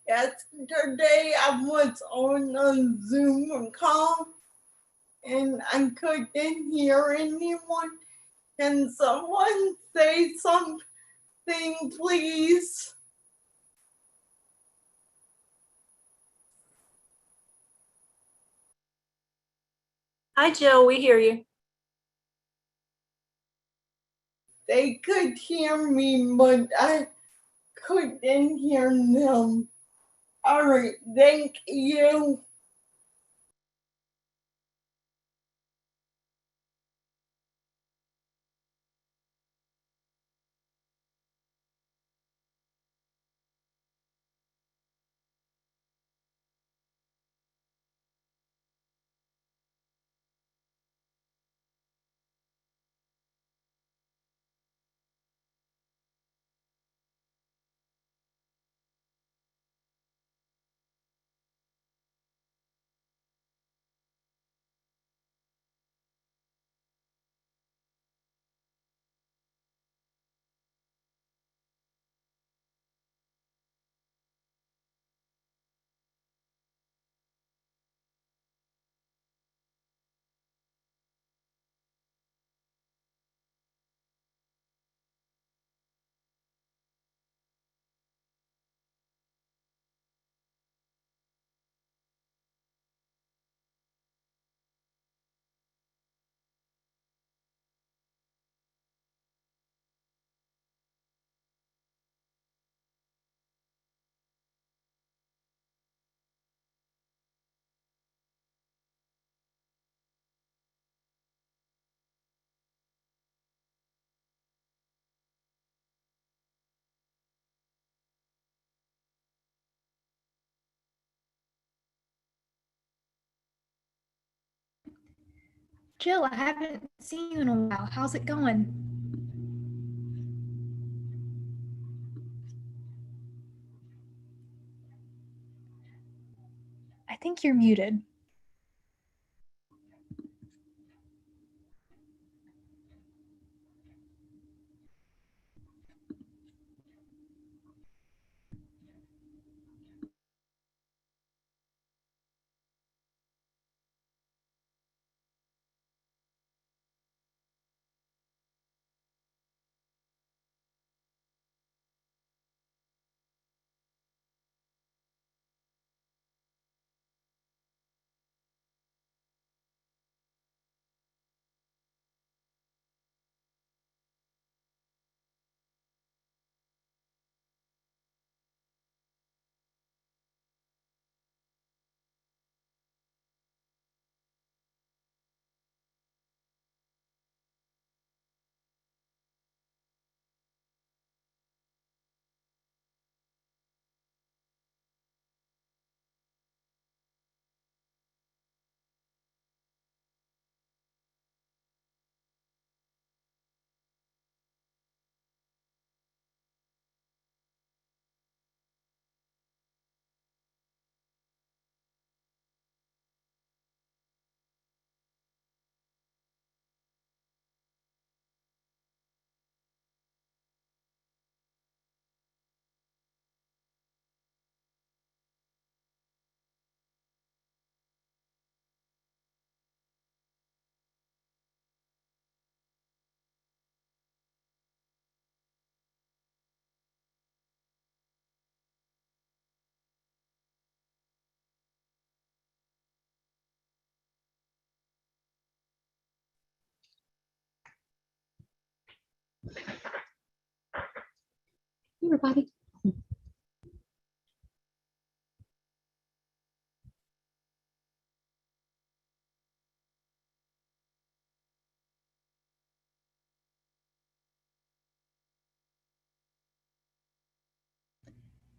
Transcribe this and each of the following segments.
Yesterday I was on a Zoom call and I couldn't hear anyone. Can someone say something, please? Hi, Jill. We hear you. They could hear me, but I couldn't hear them. All right, thank you. Jill, I haven't seen you in a while. How's it going? I think you're muted. Everybody.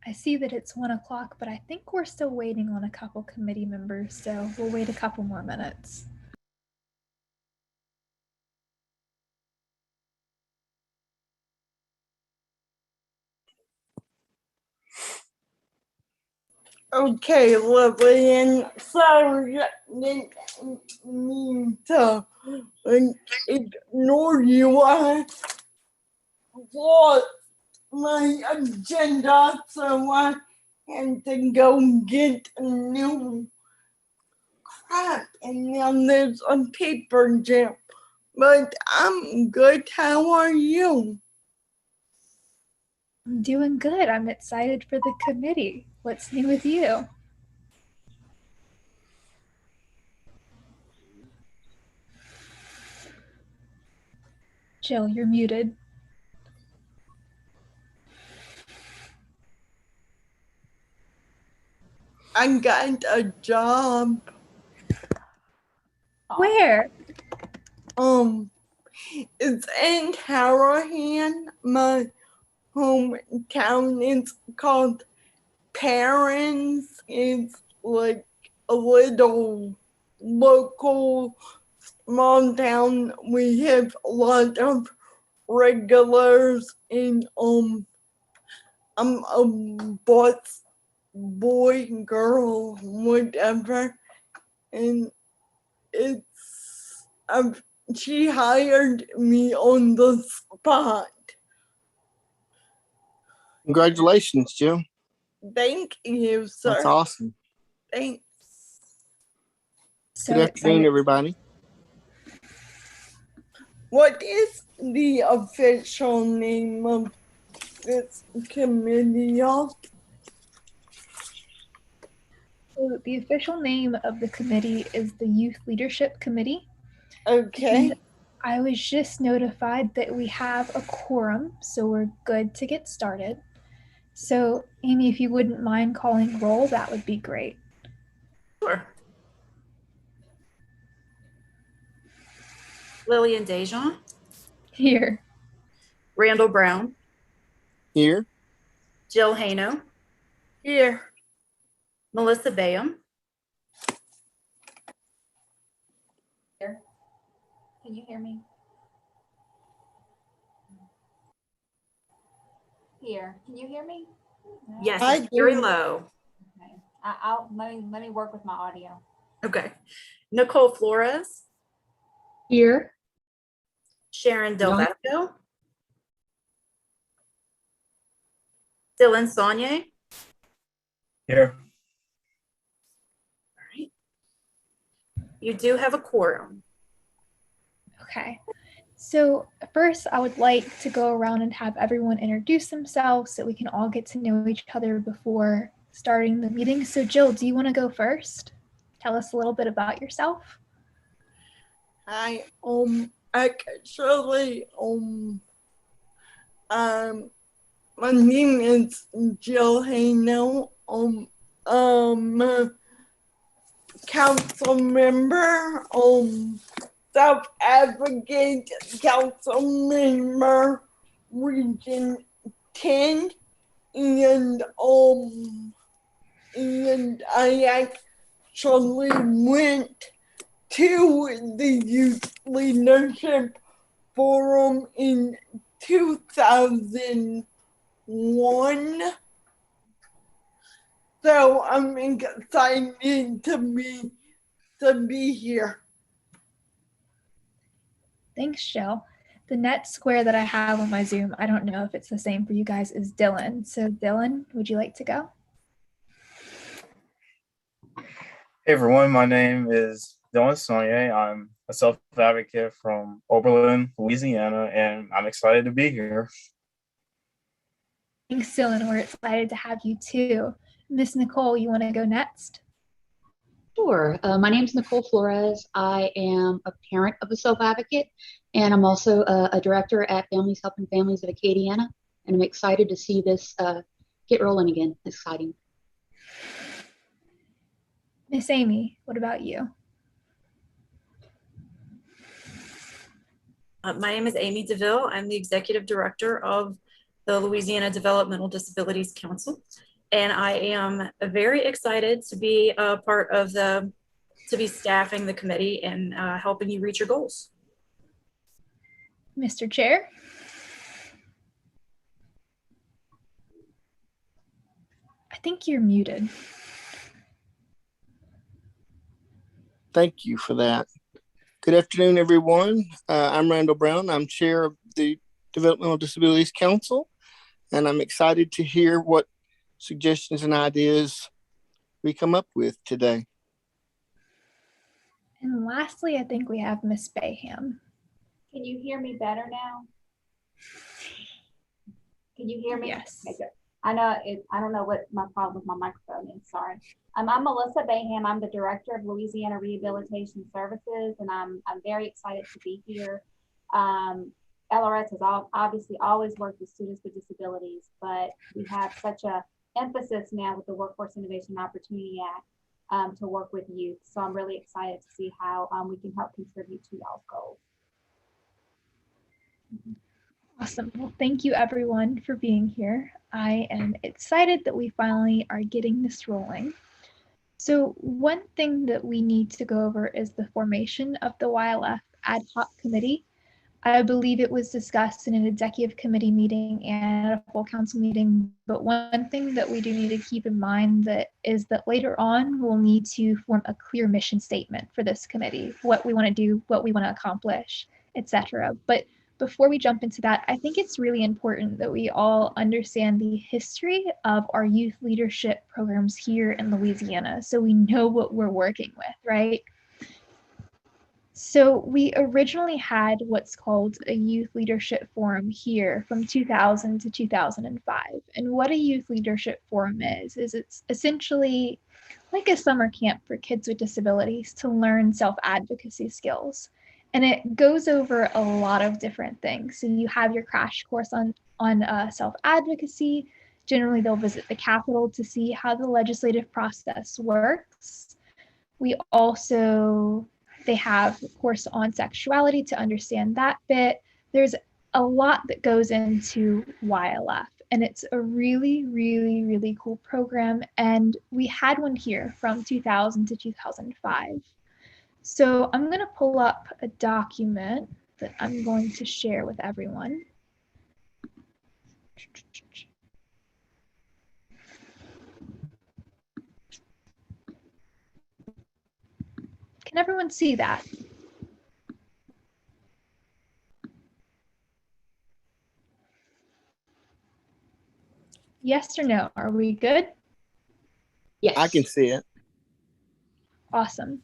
I see that it's 1 o'clock, but I think we're still waiting on a couple committee members, so we'll wait a couple more minutes. Okay, Lillian, sorry, I didn't mean to ignore you. I lost my agenda, so I had to go get a new crap, and now there's a paper jam. But I'm good. How are you? I'm doing good. I'm excited for the committee. What's new with you? Jill, you're muted. I got a job. Where? It's in Callahan. My hometown. It's called Parents. It's like a little local small town. We have a lot of regulars, and I'm a boy, girl, whatever, and she hired me on the spot. Congratulations, Jim. Thank you, sir. That's awesome. Thanks. So Good afternoon, excited. everybody. What is the official name of this committee? So the official name of the committee is the Youth Leadership Committee. Okay. And I was just notified that we have a quorum, so we're good to get started. So, Amy, if you wouldn't mind calling roll, that would be great. Sure. Lillian Dejean, Here. Randall Brown, Here. Jill Hano, Here. Melissa Bayham, Here. Can you hear me? Here, can you hear me? No? yes, I it's very do. low. Okay. Let me work with my audio. Okay. Nicole Flores, Here. Sharon Delvecchio, Dylan Saunier. Here. All right. You do have a quorum. Okay. So first, I would like to go around and have everyone introduce themselves so we can all get to know each other before starting the meeting. So Jill, do you want to go first? Tell us a little bit about yourself. Hi. Actually, my name is Jill Hano. Council member, South Advocate Council member, Region 10, and I actually went to the Youth Leadership Forum in 2001. So I'm excited to be here. Thanks, Jill. The next square that I have on my Zoom, I don't know if it's the same for you guys, is Dylan. So Dylan, would you like to go? Hey everyone, my name is Dylan Saunier. I'm a self-advocate from Oberlin, Louisiana, and I'm excited to be here. Thanks, Dylan. We're excited to have you too. Miss Nicole, you want to go next? Sure. My name is Nicole Flores. I am a parent of a self-advocate, and I'm also a director at Families Helping Families of Acadiana, and I'm excited to see this get rolling again. It's exciting. Miss Amy, what about you? My name is Amy DeVille. I'm the executive director of the Louisiana Developmental Disabilities Council. And I am very excited to be a part of to be staffing the committee and helping you reach your goals. Mr. Chair? I think you're muted. Thank you for that. Good afternoon, everyone. I'm Randall Brown. I'm chair of the Developmental Disabilities Council, and I'm excited to hear what suggestions and ideas we come up with today. And lastly, I think we have Miss Bayham. Can you hear me better now? Can you hear me? Yes. Okay, good. I don't know what my problem with my microphone is. Sorry. I'm Melissa Bayham. I'm the director of Louisiana Rehabilitation Services, and I'm very excited to be here. LRS has obviously always worked with students with disabilities, but we have such a emphasis now with the Workforce Innovation Opportunity Act to work with youth. So I'm really excited to see how we can help contribute to y'all's goals. Awesome. Well, thank you everyone for being here. I am excited that we finally are getting this rolling. So one thing that we need to go over is the formation of the YLF Ad-Hoc Committee. I believe it was discussed in an executive committee meeting and a full council meeting, but one thing that we do need to keep in mind is that later on we'll need to form a clear mission statement for this committee, what we want to do, what we want to accomplish, etc. But before we jump into that, I think it's really important that we all understand the history of our youth leadership programs here in Louisiana so we know what we're working with, right? So we originally had what's called a youth leadership forum here from 2000 to 2005. And what a youth leadership forum is it's essentially like a summer camp for kids with disabilities to learn self-advocacy skills. And it goes over a lot of different things. So you have your crash course on self-advocacy. Generally, they'll visit the Capitol to see how the legislative process works. They have a course on sexuality to understand that bit. There's a lot that goes into YLF, and it's a really, really, really cool program. And we had one here from 2000 to 2005. So I'm going to pull up a document that I'm going to share with everyone. Can everyone see that? Yes or no? Are we good? Yes. I can see it. Awesome.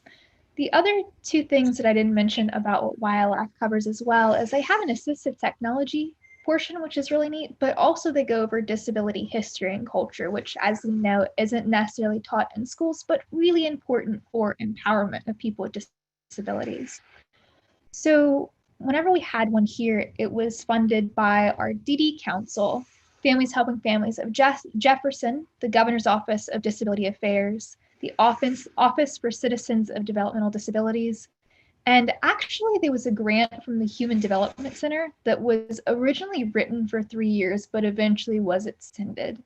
The other two things that I didn't mention about what YLF covers as well is they have an assistive technology portion, which is really neat, but also they go over disability history and culture, which, as we know, isn't necessarily taught in schools, but really important for empowerment of people with disabilities. So whenever we had one here, it was funded by our DD Council, Families Helping Families of Jefferson, the Governor's Office of Disability Affairs, the Office for Citizens of Developmental Disabilities, and actually there was a grant from the Human Development Center that was originally written for 3 years, but eventually was extended.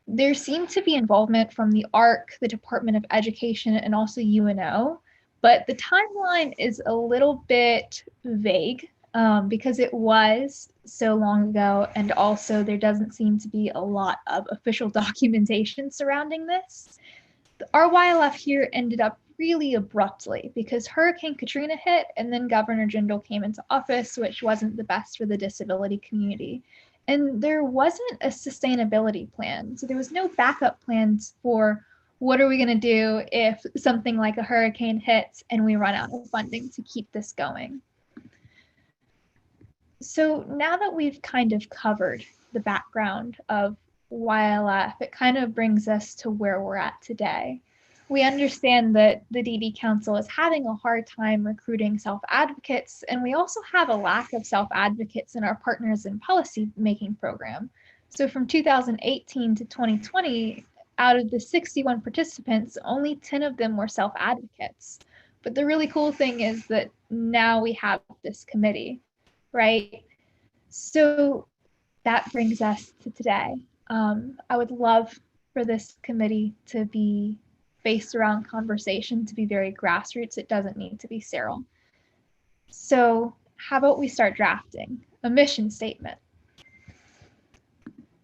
There seemed to be involvement from the ARC, the Department of Education, and also UNO, but the timeline is a little bit vague because it was so long ago, and also there doesn't seem to be a lot of official documentation surrounding this. Our YLF here ended up really abruptly because Hurricane Katrina hit and then Governor Jindal came into office, which wasn't the best for the disability community. And there wasn't a sustainability plan. So there was no backup plans for what are we going to do if something like a hurricane hits and we run out of funding to keep this going. So now that we've kind of covered the background of YLF, it kind of brings us to where we're at today. We understand that the DD Council is having a hard time recruiting self-advocates, and we also have a lack of self-advocates in our Partners in Policy Making program. So from 2018 to 2020, out of the 61 participants, only 10 of them were self-advocates. But the really cool thing is that now we have this committee, right? So that brings us to today. I would love for this committee to be based around conversation, to be very grassroots. It doesn't need to be sterile. So how about we start drafting a mission statement?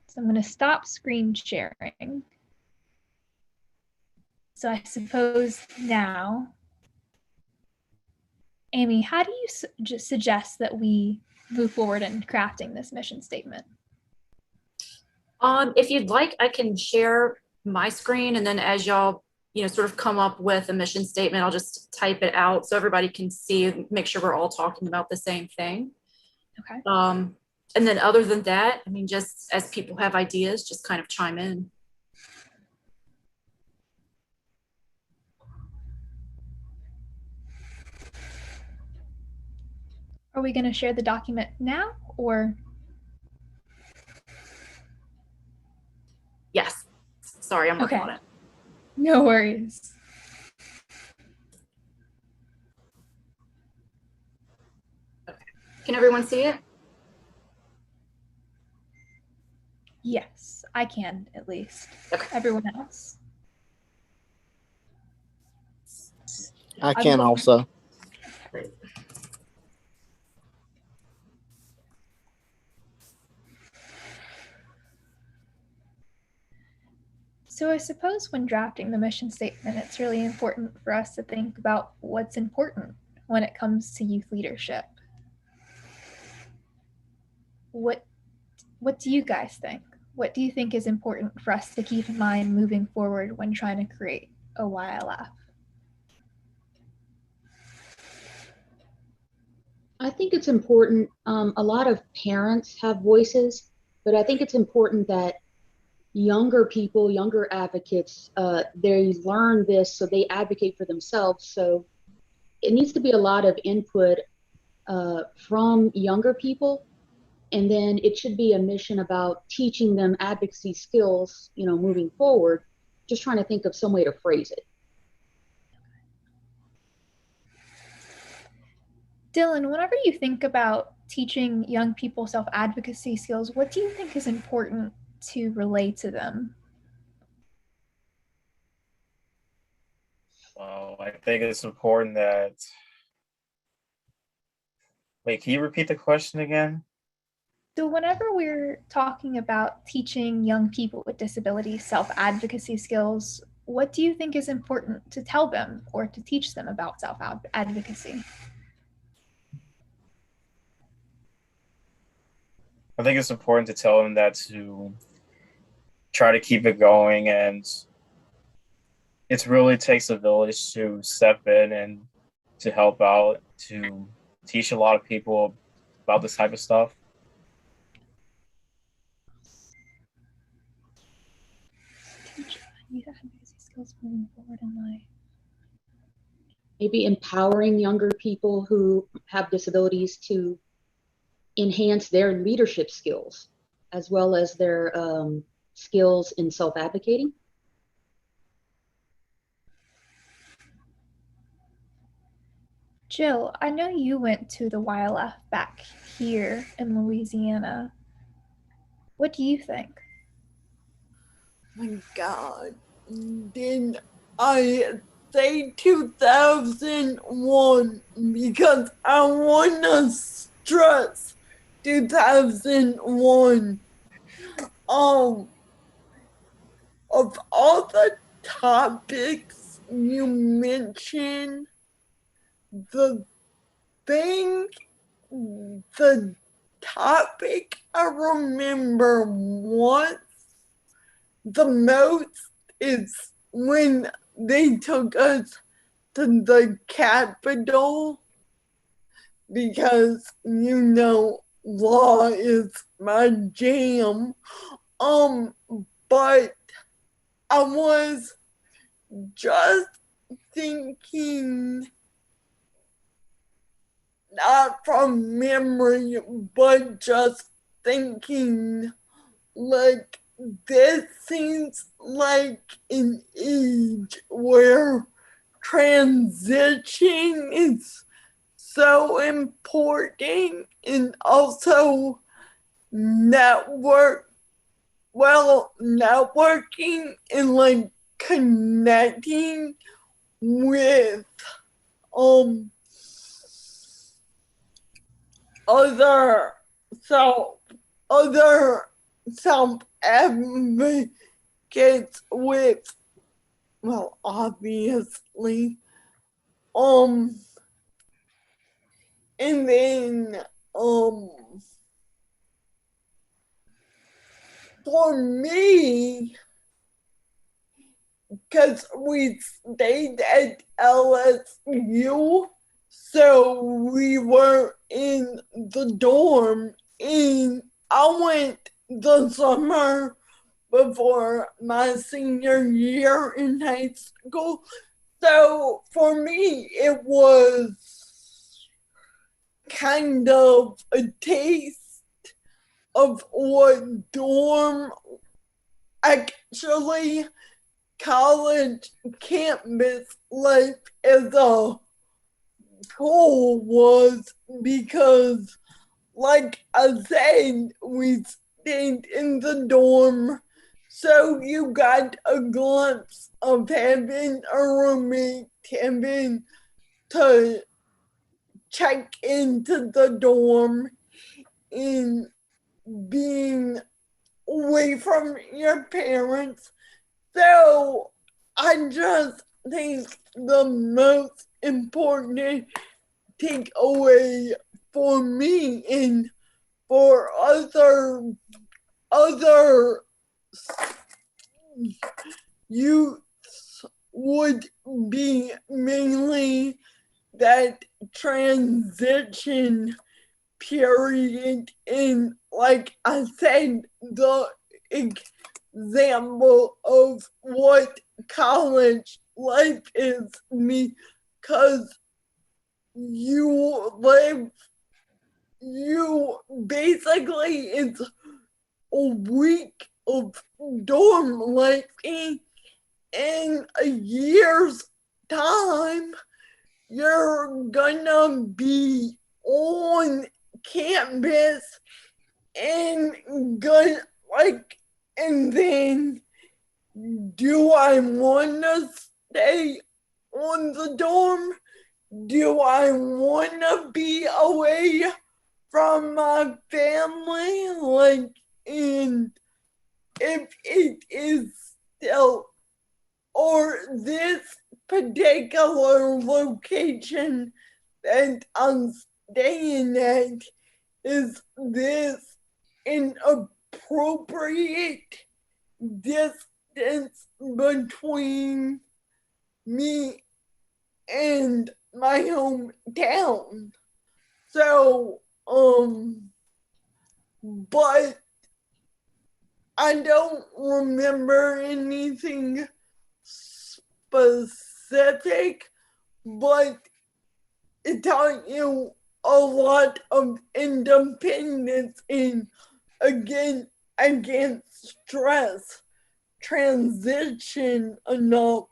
So I'm going to stop screen sharing. So I suppose now, Amy, how do you suggest that we move forward in crafting this mission statement? If you'd like, I can share my screen, and then as y'all, sort of come up with a mission statement, I'll just type it out so everybody can see, make sure we're all talking about the same thing. Okay. And then other than that, I mean, just as people have ideas, just kind of chime in. Are we going to share the document now or? Yes. Sorry, I'm working Okay. on it. No worries. Okay. Can everyone see it? Yes, I can at least. Okay. Everyone else? I can also. Great. So I suppose when drafting the mission statement, it's really important for us to think about what's important when it comes to youth leadership. What do you guys think? What do you think is important for us to keep in mind moving forward when trying to create a YLF? I think it's important. A lot of parents have voices, but I think it's important that younger people, younger advocates, they learn this so they advocate for themselves. So it needs to be a lot of input from younger people. And then it should be a mission about teaching them advocacy skills, moving forward. Just trying to think of some way to phrase it. Dylan, whenever you think about teaching young people self-advocacy skills, what do you think is important to relay to them? So I think it's important that. Wait, can you repeat the question again? So whenever we're talking about teaching young people with disabilities self-advocacy skills, what do you think is important to tell them or to teach them about self-advocacy? I think it's important to tell them that to try to keep it going, and it really takes a village to step in and to help out, to teach a lot of people about this type of stuff. Teach youth advocacy skills moving forward in life. Maybe empowering younger people who have disabilities to enhance their leadership skills, as well as their skills in self-advocating. Jill, I know you went to the YLF back here in Louisiana. What do you think? My God, did I say 2001 because I want to stress 2001. Of all the topics you mentioned, the topic I remember once the most is when they took us to the Capitol because law is my jam. But I was just thinking, not from memory, but just thinking, like, this seems like an age where transition is so important, and also networking and like connecting with other self advocates with, well, obviously, and then for me, because we stayed at LSU, so we were in the dorm, and I went the summer before my senior year in high school. So for me, it was kind of a taste of what dorm, actually college campus life as a whole was, because like I said, we stayed in the dorm, so you got a glimpse of having a roommate, having to check into the dorm, and being away from your parents. So I just think the most important takeaway for me and for other youths would be mainly that transition period, and like I said, the example of what college life is because you basically, it's a week of dorm life, and in a year's time you're gonna be on campus and gonna and then do I wanna stay on the dorm? Do I wanna be away from my family? And if it is still, or this particular location that I'm staying at, is this an appropriate distance between me and my hometown? So, but I don't remember anything specific, but it taught you a lot of independence and against stress, transition enough,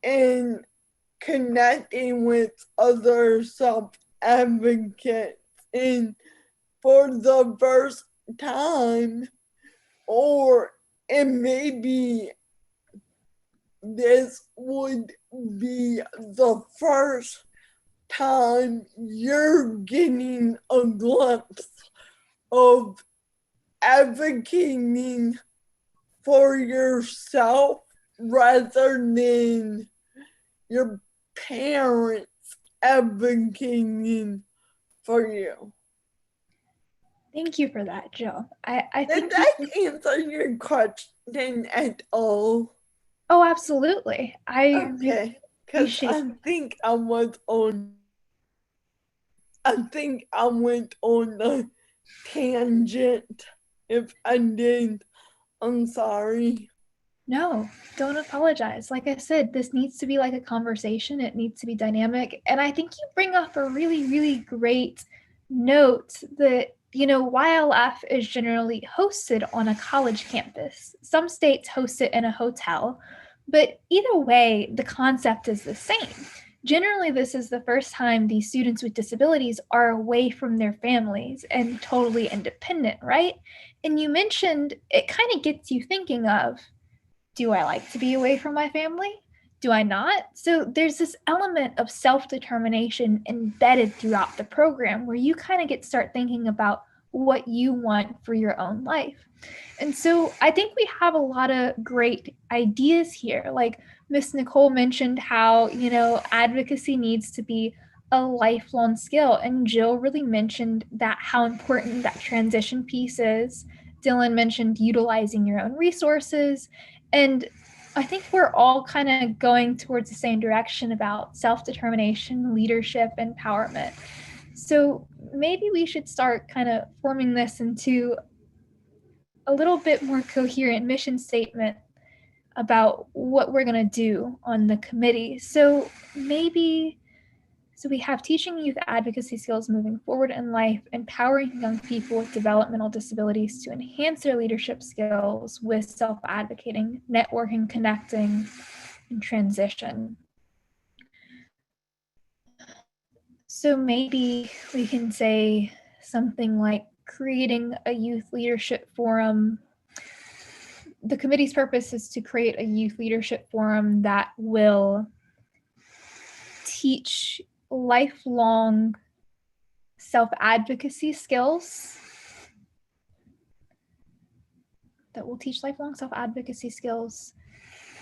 and connecting with other self-advocates. And for the first time, or and maybe this would be the first time you're getting a glimpse of advocating for yourself rather than your parents advocating for you. Thank you for that, Jill. I Did think that answer your question at all? Oh, absolutely. I Okay, because appreciate I think I went on a tangent. If I did, I'm sorry. No, don't apologize. Like I said, this needs to be like a conversation. It needs to be dynamic. And I think you bring up a really, really great note that, YLF is generally hosted on a college campus. Some states host it in a hotel, but either way, the concept is the same. Generally, this is the first time these students with disabilities are away from their families and totally independent, right? And you mentioned it kind of gets you thinking of, do I like to be away from my family? Do I not? So there's this element of self-determination embedded throughout the program where you kind of start thinking about what you want for your own life. And so I think we have a lot of great ideas here. Like Miss Nicole mentioned how, advocacy needs to be a lifelong skill. And Jill really mentioned that how important that transition piece is. Dylan mentioned utilizing your own resources. And I think we're all kind of going towards the same direction about self-determination, leadership, empowerment. So maybe we should start kind of forming this into a little bit more coherent mission statement about what we're going to do on the committee. So we have teaching youth advocacy skills moving forward in life, empowering young people with developmental disabilities to enhance their leadership skills with self-advocating, networking, connecting, and transition. So maybe we can say something like creating a youth leadership forum. The committee's purpose is to create a youth leadership forum that will teach lifelong self-advocacy skills,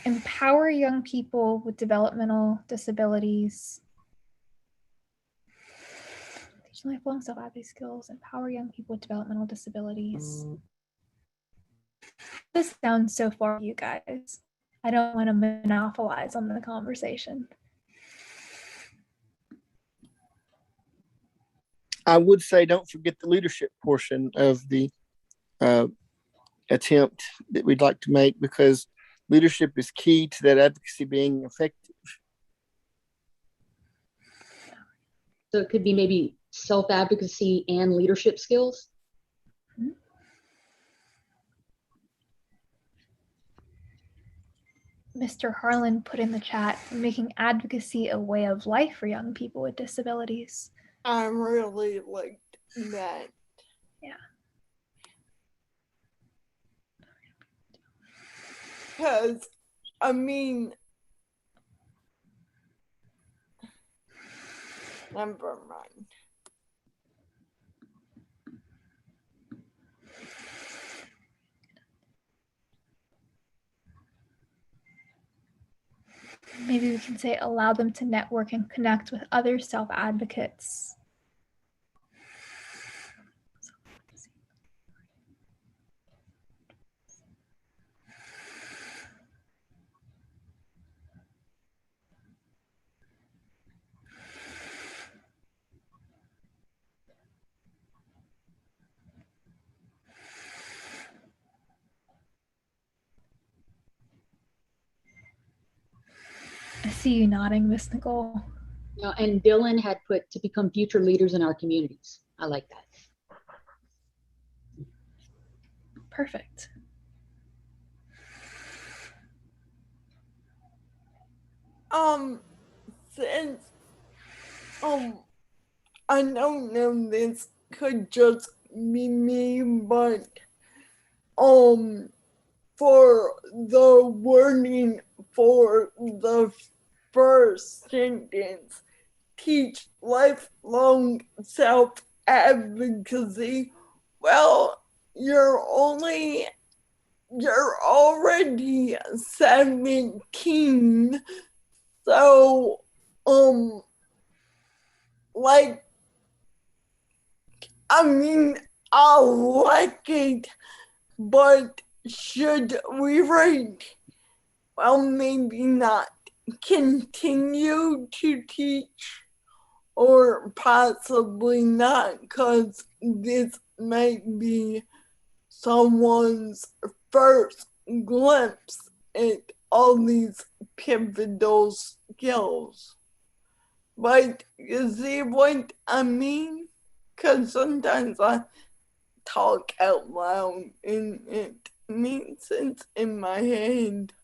empower young people with developmental disabilities, teach lifelong self-advocacy skills, empower young people with developmental disabilities. This sounds so far, you guys. I don't want to monopolize on the conversation. I would say don't forget the leadership portion of the attempt that we'd like to make, because leadership is key to that advocacy being effective. So it could be maybe self-advocacy and leadership skills. Mr. Harlan put in the chat, making advocacy a way of life for young people with disabilities. I really liked that. Yeah. Because, I mean, never mind. Maybe we can say allow them to network and connect with other self-advocates. I see you nodding, Miss Nicole. You know, and Dylan had put to become future leaders in our communities. I like that. Perfect. Since, I don't know, this could just be me, but, for the wording for the first sentence, teach lifelong self-advocacy. Well, you're already 17, so like, I mean, I like it, but should we write, well, maybe not continue to teach, or possibly not, because this might be someone's first glimpse at all these pivotal skills. But you see what I mean? Because sometimes I talk out loud and it makes sense in my head.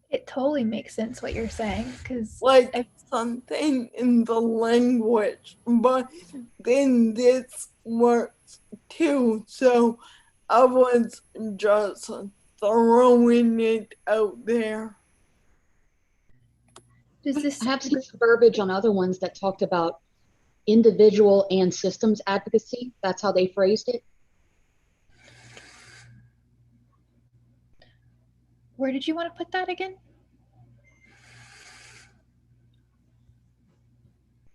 It totally makes sense what you're saying, because like something in the language, but then this works too. So I was just throwing it out there. does this I have seen some verbiage on other ones that talked about individual and systems advocacy. That's how they phrased it. Where did you want to put that again?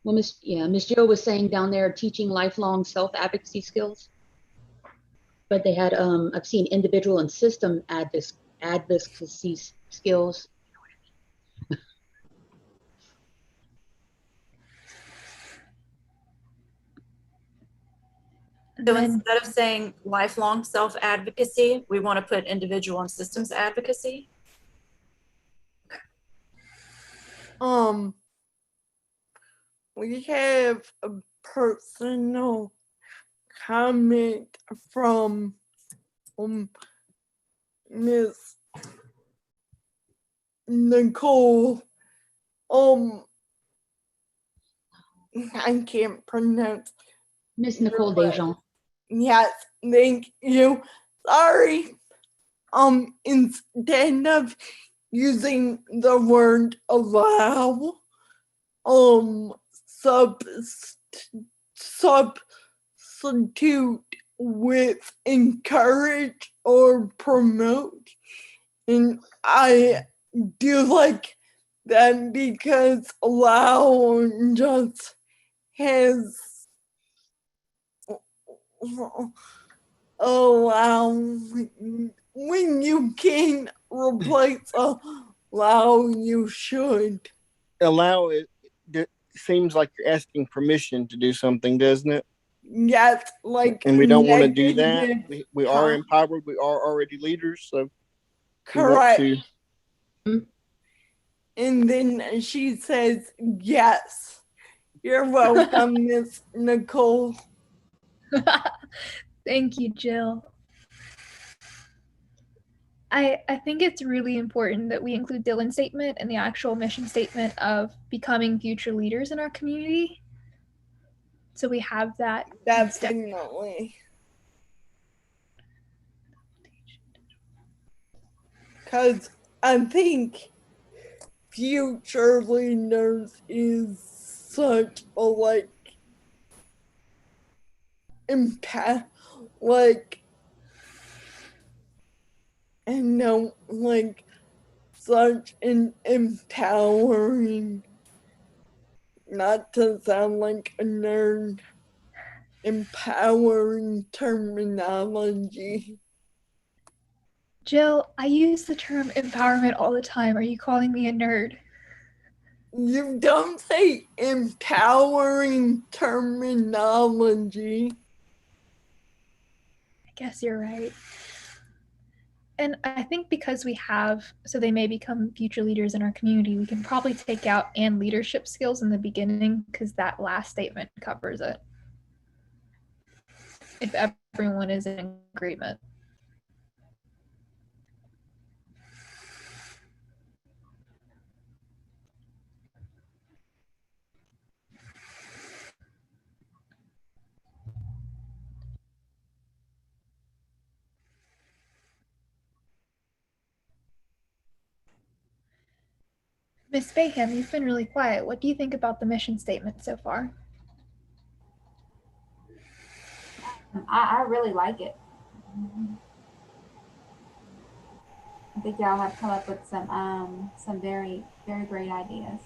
Well, Miss Jill was saying down there, teaching lifelong self-advocacy skills. but they had, I've seen individual and system advocacy skills. So instead of saying lifelong self-advocacy, we want to put individual and systems advocacy. We have a personal comment from Miss Nicole. I can't pronounce. Miss Nicole Dejean. Yes, thank you. Sorry. Instead of using the word allow, substitute with encourage or promote. And I do like that because allow just has allow when you can replace allow, you should. Allow it seems like you're asking permission to do something, doesn't it? Yes, like, and we don't want to do that. We are empowered. We are already leaders, so correct. We want to. And then she says, yes. You're welcome, Miss Nicole. Thank you, Jill. I think it's really important that we include Dylan's statement and the actual mission statement of becoming future leaders in our community. So we have that. Definitely. Because I think future leaders is such a impact, and no, such an empowering, not to sound like a nerd, empowering terminology. Jill, I use the term empowerment all the time. Are you calling me a nerd? You don't say empowering terminology. I guess you're right. And I think because we have, so they may become future leaders in our community, we can probably take out and leadership skills in the beginning because that last statement covers it. If everyone is in agreement. Miss Bayham, you've been really quiet. What do you think about the mission statement so far? I really like it. I think y'all have come up with some very, very great ideas.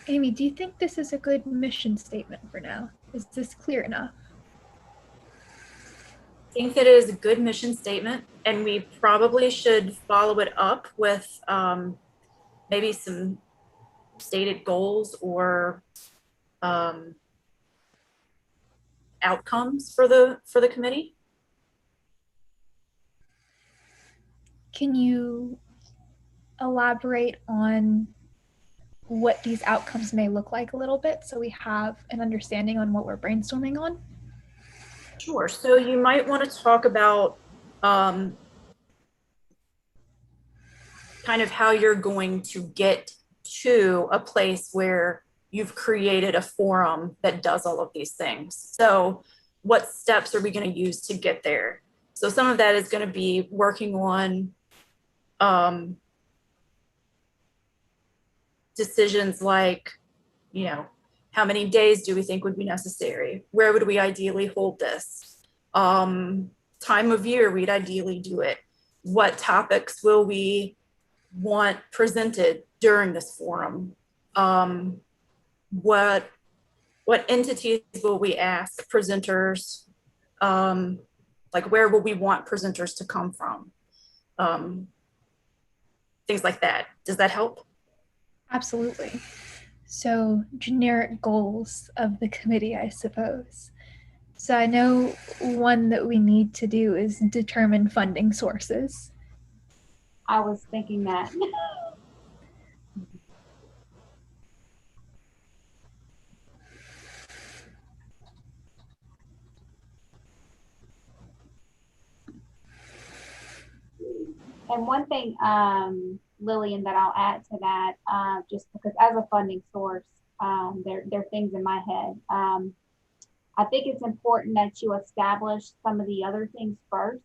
Amy, do you think this is a good mission statement for now? Is this clear enough? I think that it is a good mission statement, and we probably should follow it up with maybe some stated goals or outcomes for the committee. Can you elaborate on what these outcomes may look like a little bit so we have an understanding on what we're brainstorming on? Sure. So you might want to talk about kind of how you're going to get to a place where you've created a forum that does all of these things. So what steps are we going to use to get there? So some of that is going to be working on decisions like, how many days do we think would be necessary? Where would we ideally hold this? Time of year we'd ideally do it. What topics will we want presented during this forum? What entities will we ask presenters? Like where will we want presenters to come from? Things like that. Does that help? Absolutely. So generic goals of the committee, I suppose. So I know one that we need to do is determine funding sources. I was thinking that. And one thing, Lillian, that I'll add to that, just because as a funding source, there are things in my head. I think it's important that you establish some of the other things first,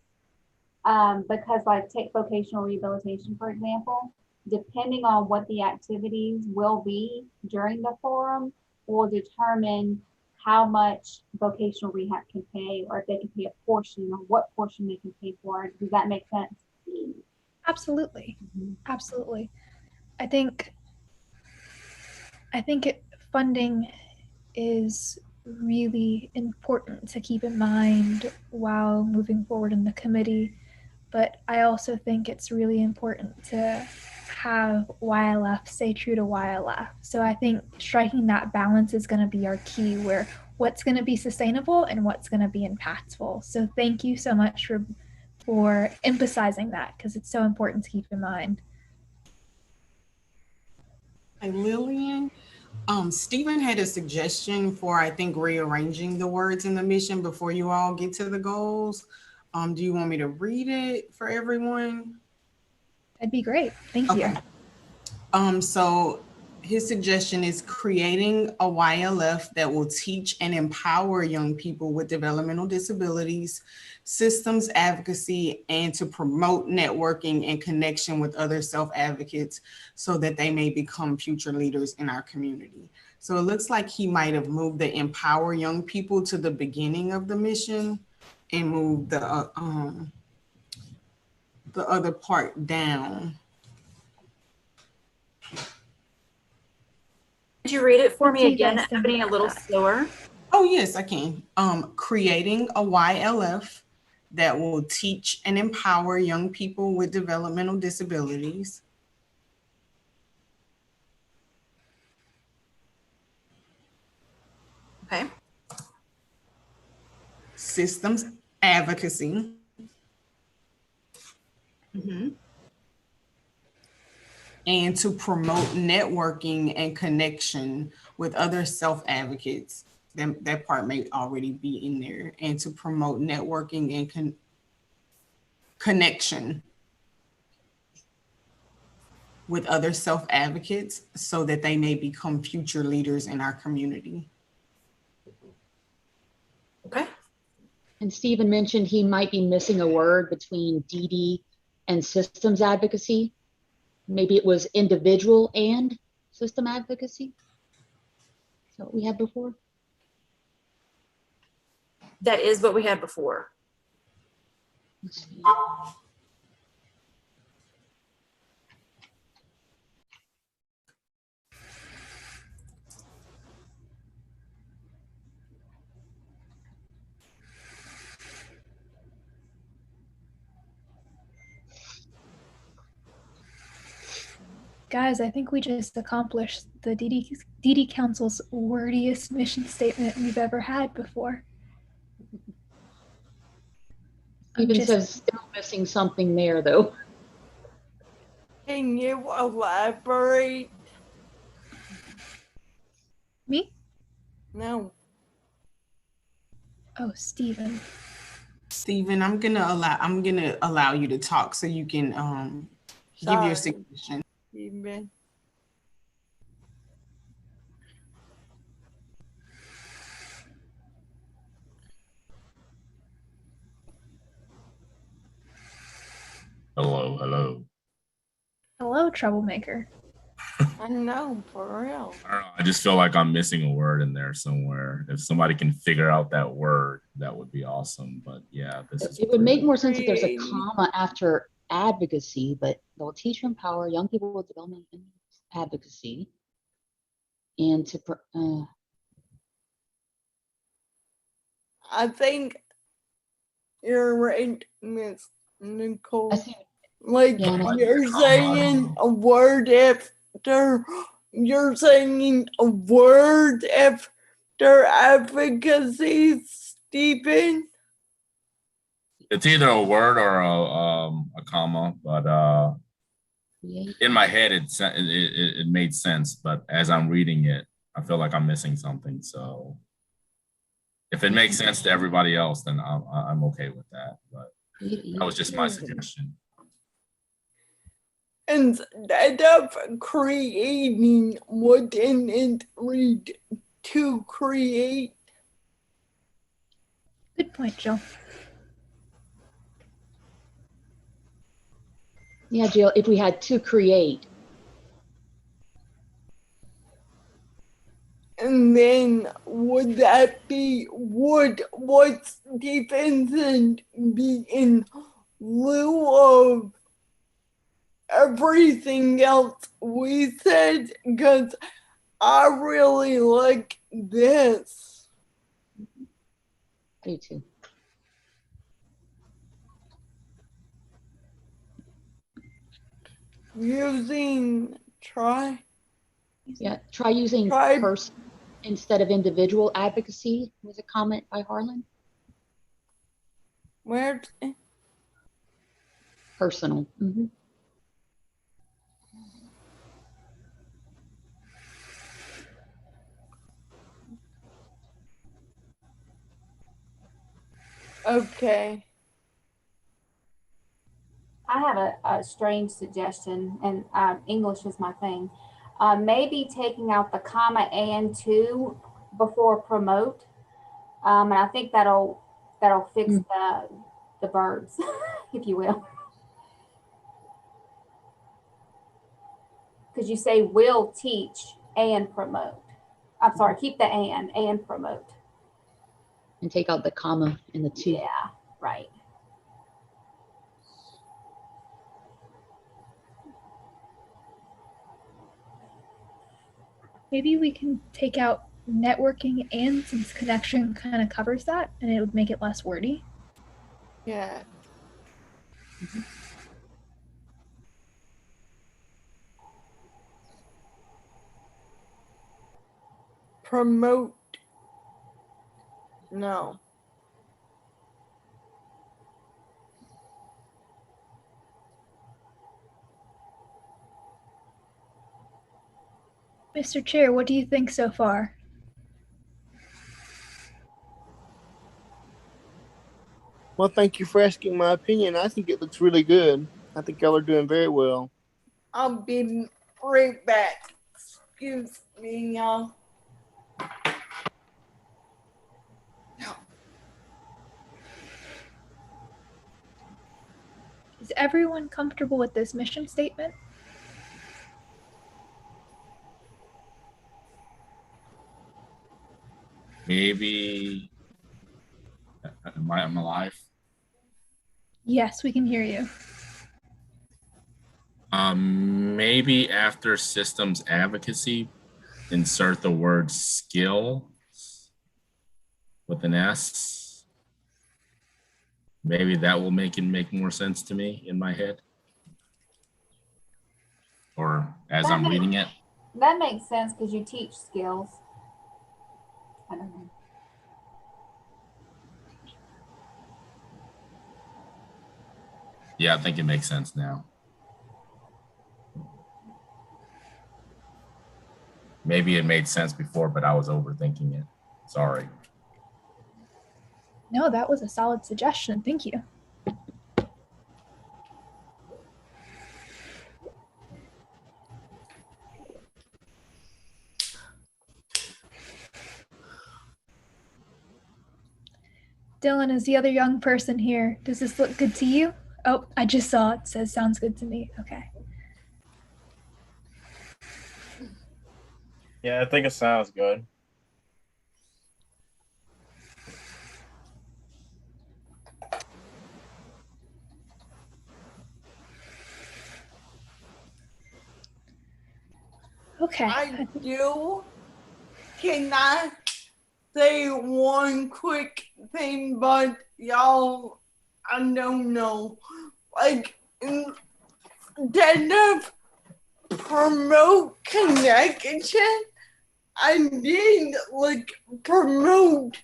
because like take vocational rehabilitation, for example, depending on what the activities will be during the forum will determine how much vocational rehab can pay, or if they can pay a portion, or what portion they can pay for. Does that make sense? Absolutely. Absolutely. I think funding is really important to keep in mind while moving forward in the committee, but I also think it's really important to have YLF stay true to YLF. So I think striking that balance is going to be our key, where what's going to be sustainable and what's going to be impactful. So thank you so much for emphasizing that, because it's so important to keep in mind. Hey, Lillian, Stephen had a suggestion for, I think, rearranging the words in the mission before you all get to the goals. Do you want me to read it for everyone? That'd be great. Thank you. So his suggestion is creating a YLF that will teach and empower young people with developmental disabilities, systems advocacy, and to promote networking and connection with other self-advocates so that they may become future leaders in our community. So it looks like he might have moved the empower young people to the beginning of the mission and moved the other part down. Could you read it for me again, Ebony, a little slower? Oh, yes, I can. Creating a YLF that will teach and empower young people with developmental disabilities. Okay. Systems advocacy. And to promote networking and connection with other self-advocates. That part may already be in there. And to promote networking and connection with other self-advocates so that they may become future leaders in our community. Okay. And Stephen mentioned he might be missing a word between DD and systems advocacy. Maybe it was individual and system advocacy. Is that what we had before? That is what we had before. Guys, I think we just accomplished the DD Council's wordiest mission statement we've ever had before. Stephen says still missing something there, though. Can you elaborate? Me? No. Oh, Stephen. Stephen, I'm gonna allow you to talk so you can give your suggestion. Stephen. Hello, hello. Hello, troublemaker. I know, for real. I don't know. I just feel like I'm missing a word in there somewhere. If somebody can figure out that word, that would be awesome. But yeah, it would make more sense if there's a comma after advocacy, but they'll teach and empower young people with development and advocacy. and to I think you're right, Miss Nicole. I see. Like Yeah, and you're saying a word after you're saying a word after advocacy, Stephen. It's either a word or a comma, but in my head it made sense. But as I'm reading it, I feel like I'm missing something. So if it makes sense to everybody else, then I'm okay with that. But that was just my suggestion. Instead of creating, wouldn't it read to create? Good point, Jill. Yeah, Jill, if we had to create. And then would that be, what's Stephenson be in lieu of everything else we said? Because I really like this. I do too. Using try. Yeah, try using person instead of individual advocacy was a comment by Harlan. Where? Personal. Mm-hmm. Okay. I have a strange suggestion, and English is my thing. Maybe taking out the comma and to before promote, and I think that'll fix the verbs, if you will. Because you say will teach and promote. I'm sorry, keep the and promote. And take out the comma and the to. Yeah, right. Maybe we can take out networking and, since connection kind of covers that, and it would make it less wordy. Yeah. Mm-hmm. Promote. No. Mr. Chair, what do you think so far? Well, thank you for asking my opinion. I think it looks really good. I think y'all are doing very well. I'll be right back. Excuse me, y'all. Is everyone comfortable with this mission statement? Maybe. Am I alive? Yes, we can hear you. Maybe after systems advocacy, insert the word skill with an S. Maybe that will make more sense to me in my head. Or as I'm reading it. That makes sense because you teach skills. I don't know. Yeah, I think it makes sense now. Maybe it made sense before, but I was overthinking it. Sorry. No, that was a solid suggestion. Thank you. Dylan is the other young person here. Does this look good to you? Oh, I just saw it. Says sounds good to me. Okay. Yeah, I think it sounds good. Okay. I do can I say one quick thing, but y'all, I don't know. Like, instead of promote connection, I did like promote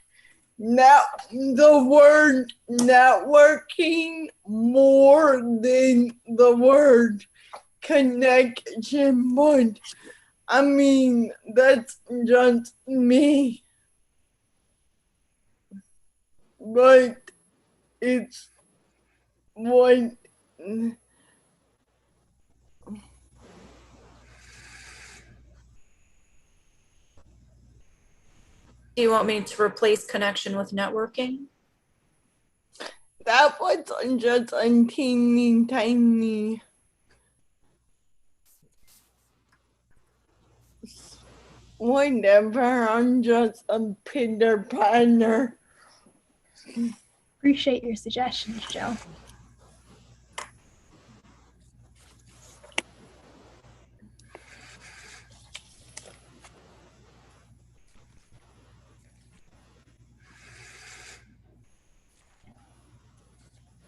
the word networking more than the word connection, but I mean, that's just me. But it's what. Do you want me to replace connection with networking? That was just a teeny tiny. Whatever, I'm just a pitter patter. Appreciate your suggestions, Jill.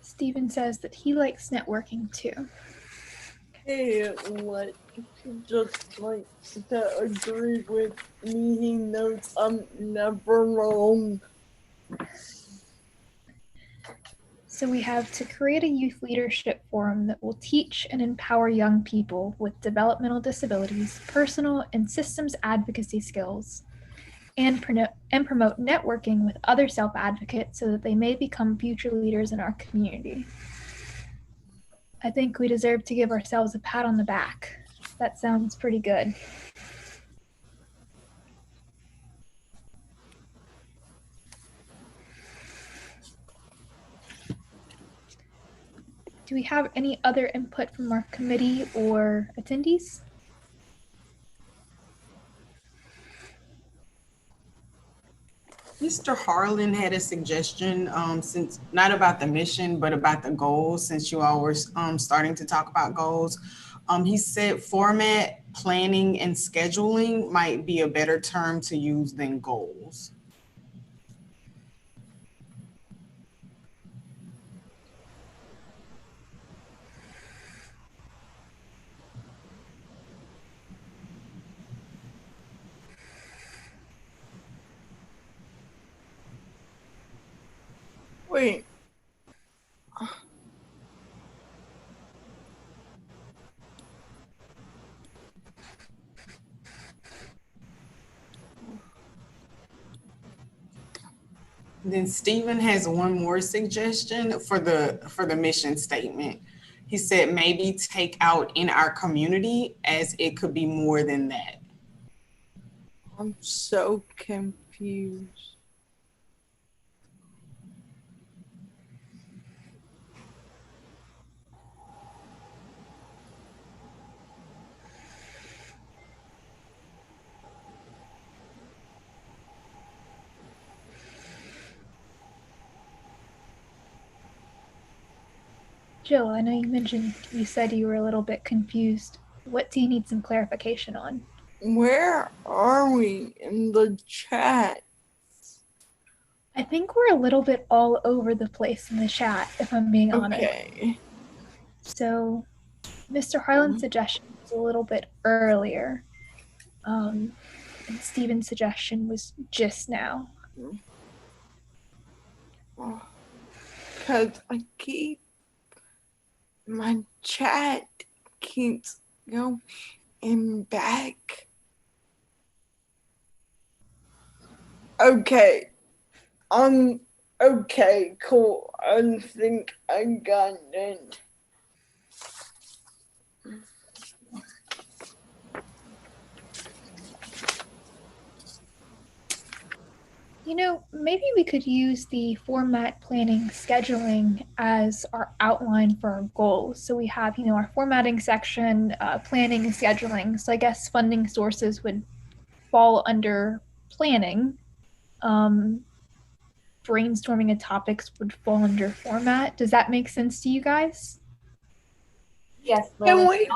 Steven says that he likes networking too. Hey, like, just like to agree with me, he knows I'm never wrong. So we have to create a youth leadership forum that will teach and empower young people with developmental disabilities, personal and systems advocacy skills, and promote networking with other self-advocates so that they may become future leaders in our community. I think we deserve to give ourselves a pat on the back. That sounds pretty good. Do we have any other input from our committee or attendees? Mr. Harlan had a suggestion, since not about the mission, but about the goals, since you all were starting to talk about goals. He said format, planning, and scheduling might be a better term to use than goals. Wait. Then Stephen has one more suggestion for the mission statement. He said maybe take out in our community, as it could be more than that. I'm so confused. Jill, I know you said you were a little bit confused. What do you need some clarification on? Where are we in the chat? I think we're a little bit all over the place in the chat, if I'm being honest. Okay. So Mr. Harlan's suggestion was a little bit earlier. And Stephen's suggestion was just now. Because my chat keeps going back. Okay. Okay, cool. I think I got it. You know, maybe we could use the format, planning, scheduling as our outline for our goals. So we have, our formatting section, planning and scheduling. So I guess funding sources would fall under planning. Brainstorming of topics would fall under format. Does that make sense to you guys? Yes, Can Lily. we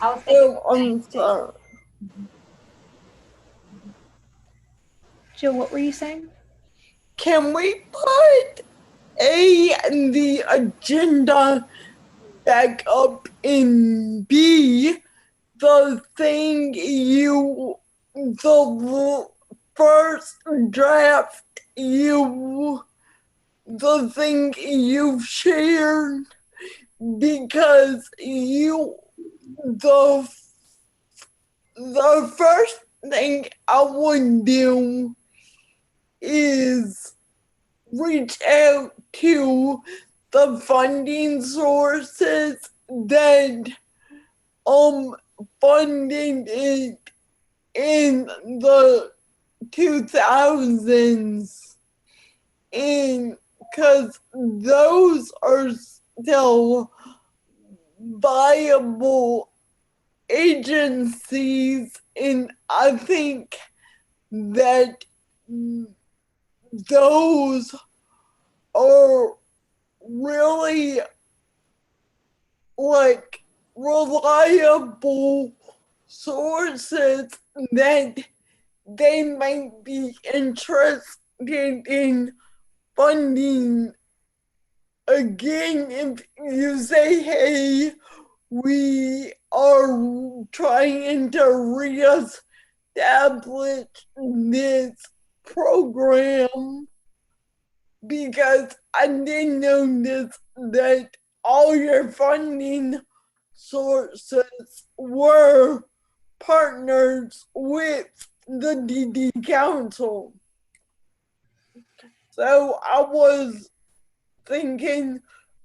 I was thinking I'm sorry. Jill, what were you saying? Can we put A in the agenda back up in B? The first draft the thing you shared, because the first thing I would do is reach out to the funding sources that funded it in the 2000s, and because those are still viable agencies, and I think that those are really like reliable sources that they might be interested in funding. Again, if you say, hey, we are trying to reestablish this program, because I did notice that all your funding sources were partners with the DD Council. So I was thinking,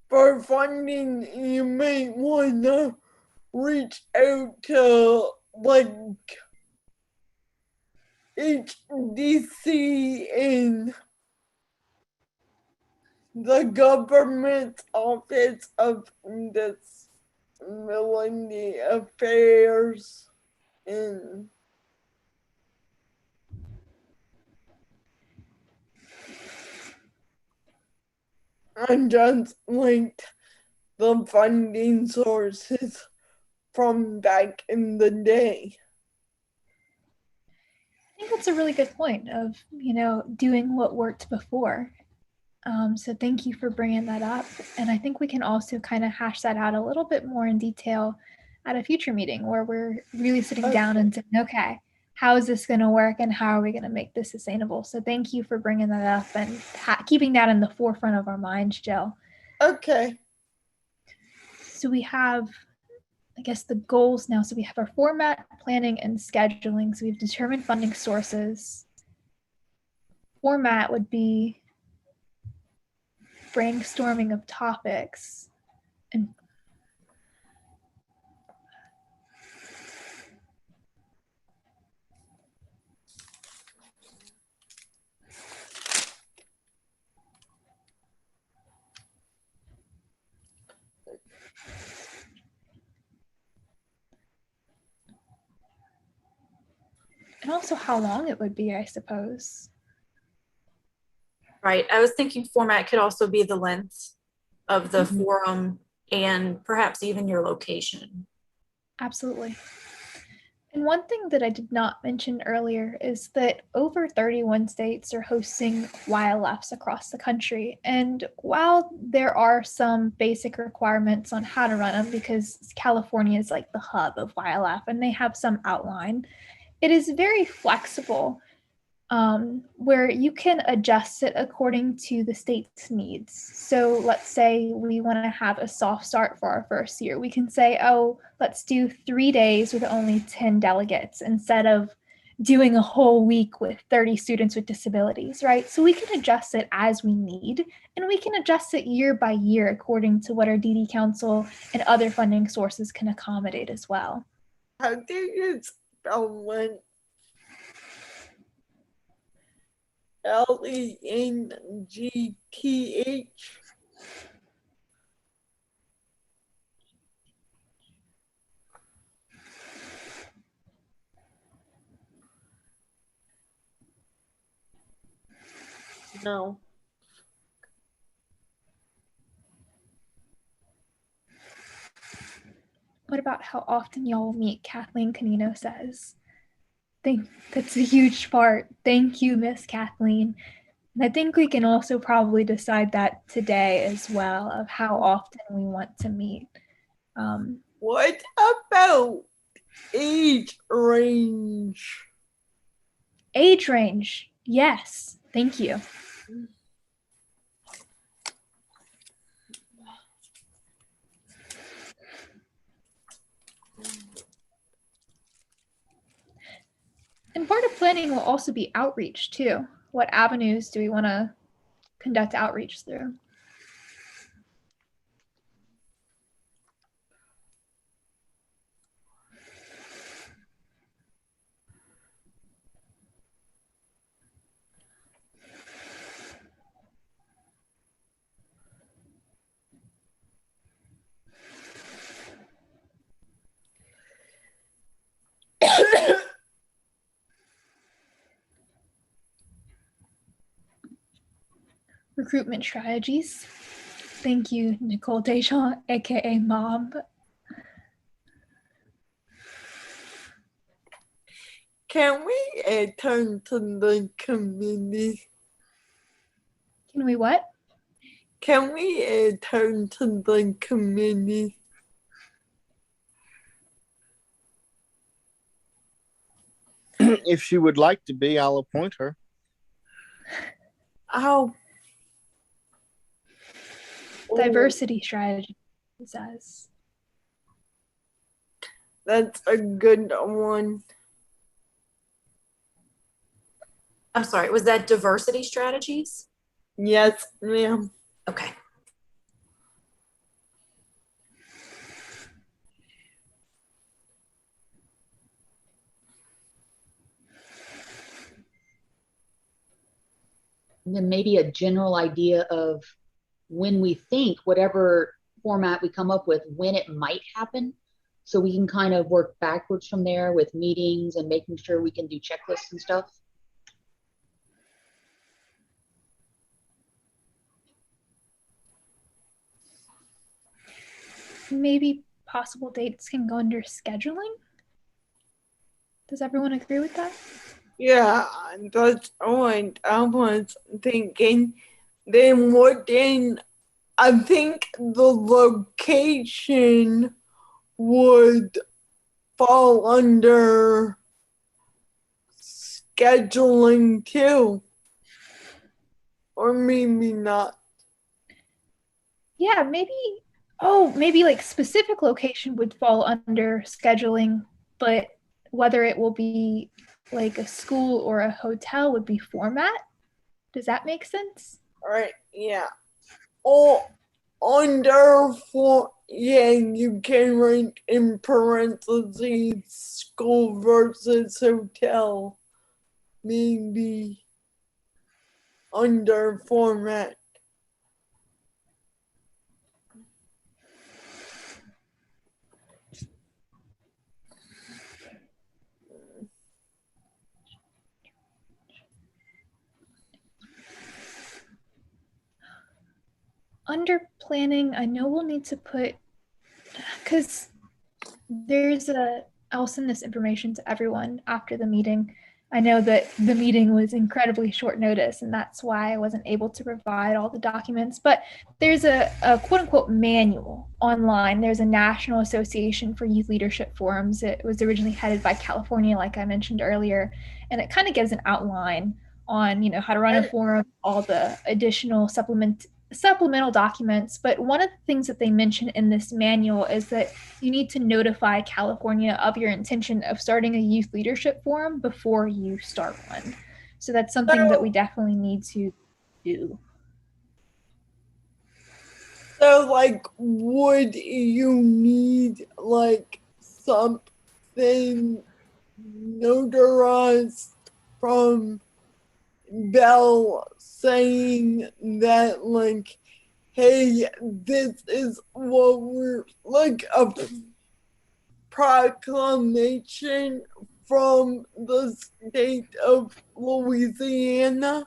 for funding, you may want to reach out to like HDC and the government office of disability affairs, and I just linked the funding sources from back in the day. I think that's a really good point of, doing what worked before. So thank you for bringing that up. And I think we can also kind of hash that out a little bit more in detail at a future meeting where we're really sitting down and saying, okay, how is this going to work and how are we going to make this sustainable? So thank you for bringing that up and keeping that in the forefront of our minds, Jill. Okay. So we have, I guess, the goals now. So we have our format, planning, and scheduling. So we've determined funding sources. Format would be brainstorming of topics and also how long it would be, I suppose. Right. I was thinking format could also be the length of the forum and perhaps even your location. Absolutely. And one thing that I did not mention earlier is that over 31 states are hosting YLFs across the country. And while there are some basic requirements on how to run them, because California is like the hub of YLF and they have some outline, it is very flexible, where you can adjust it according to the state's needs. So let's say we want to have a soft start for our first year. We can say, oh, let's do 3 days with only 10 delegates instead of doing a whole week with 30 students with disabilities, right? So we can adjust it as we need, and we can adjust it year by year according to what our DD Council and other funding sources can accommodate as well. How do you spell length? LENGTH? No. What about how often y'all meet? Kathleen Canino says. That's a huge part. Thank you, Miss Kathleen. And I think we can also probably decide that today as well, of how often we want to meet. What about age range? Age range, yes. Thank you. And part of planning will also be outreach too. What avenues do we want to conduct outreach through? Recruitment strategies. Thank you, Nicole Deschamps, aka Mom. Can we turn to the community? Can we what? Can we turn to the community? If she would like to be, I'll appoint her. Oh. Diversity strategy, it says. That's a good one. I'm sorry, was that diversity strategies? Yes, ma'am. Okay. And then maybe a general idea of when we think whatever format we come up with, when it might happen. So we can kind of work backwards from there with meetings and making sure we can do checklists and stuff. Maybe possible dates can go under scheduling. Does everyone agree with that? Yeah, that's what I was thinking. Then I think the location would fall under scheduling too. Or maybe not. Yeah, maybe like specific location would fall under scheduling, but whether it will be like a school or a hotel would be format. Does that make sense? All right, yeah. Or under you can write in parentheses school versus hotel. Maybe under format. Under planning, I know we'll need to put, because I'll send this information to everyone after the meeting. I know that the meeting was incredibly short notice, and that's why I wasn't able to provide all the documents. But there's a quote unquote manual online. There's a National Association for Youth Leadership Forums. It was originally headed by California, like I mentioned earlier, and it kind of gives an outline on how to run a forum, all the additional supplemental documents. But one of the things that they mention in this manual is that you need to notify California of your intention of starting a youth leadership forum before you start one. So that's something that we definitely need to do. So, would you need, something notarized from Bell saying that, hey, this is what we're, a proclamation from the state of Louisiana?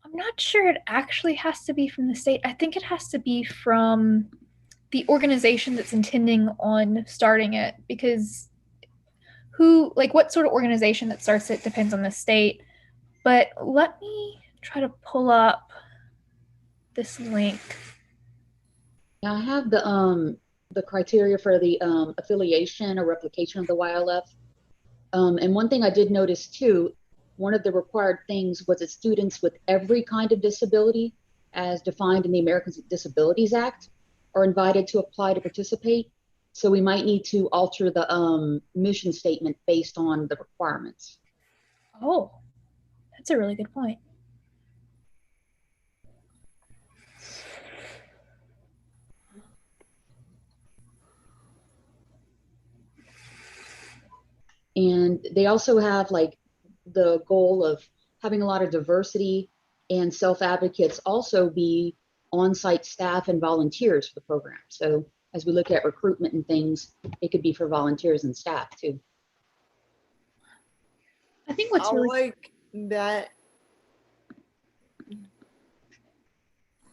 I'm not sure it actually has to be from the state. I think it has to be from the organization that's intending on starting it, because who, like what sort of organization that starts it depends on the state. But let me try to pull up this link. Now I have the criteria for the affiliation or replication of the YLF. And one thing I did notice too, one of the required things was that students with every kind of disability, as defined in the Americans with Disabilities Act, are invited to apply to participate. So we might need to alter the mission statement based on the requirements. Oh, that's a really good point. And they also have like the goal of having a lot of diversity and self-advocates also be on-site staff and volunteers for the program. So as we look at recruitment and things, it could be for volunteers and staff too. I think what's really like that.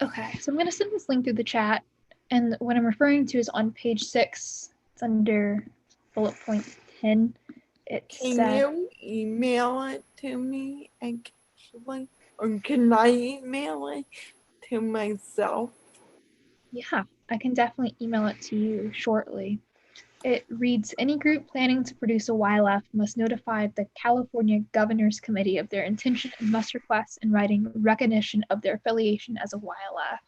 Okay, so I'm going to send this link through the chat. And what I'm referring to is on page 6. It's under bullet point 10. Can you email it to me actually? Or can I email it to myself? Yeah, I can definitely email it to you shortly. It reads, any group planning to produce a YLF must notify the California Governor's Committee of their intention and must request in writing recognition of their affiliation as a YLF.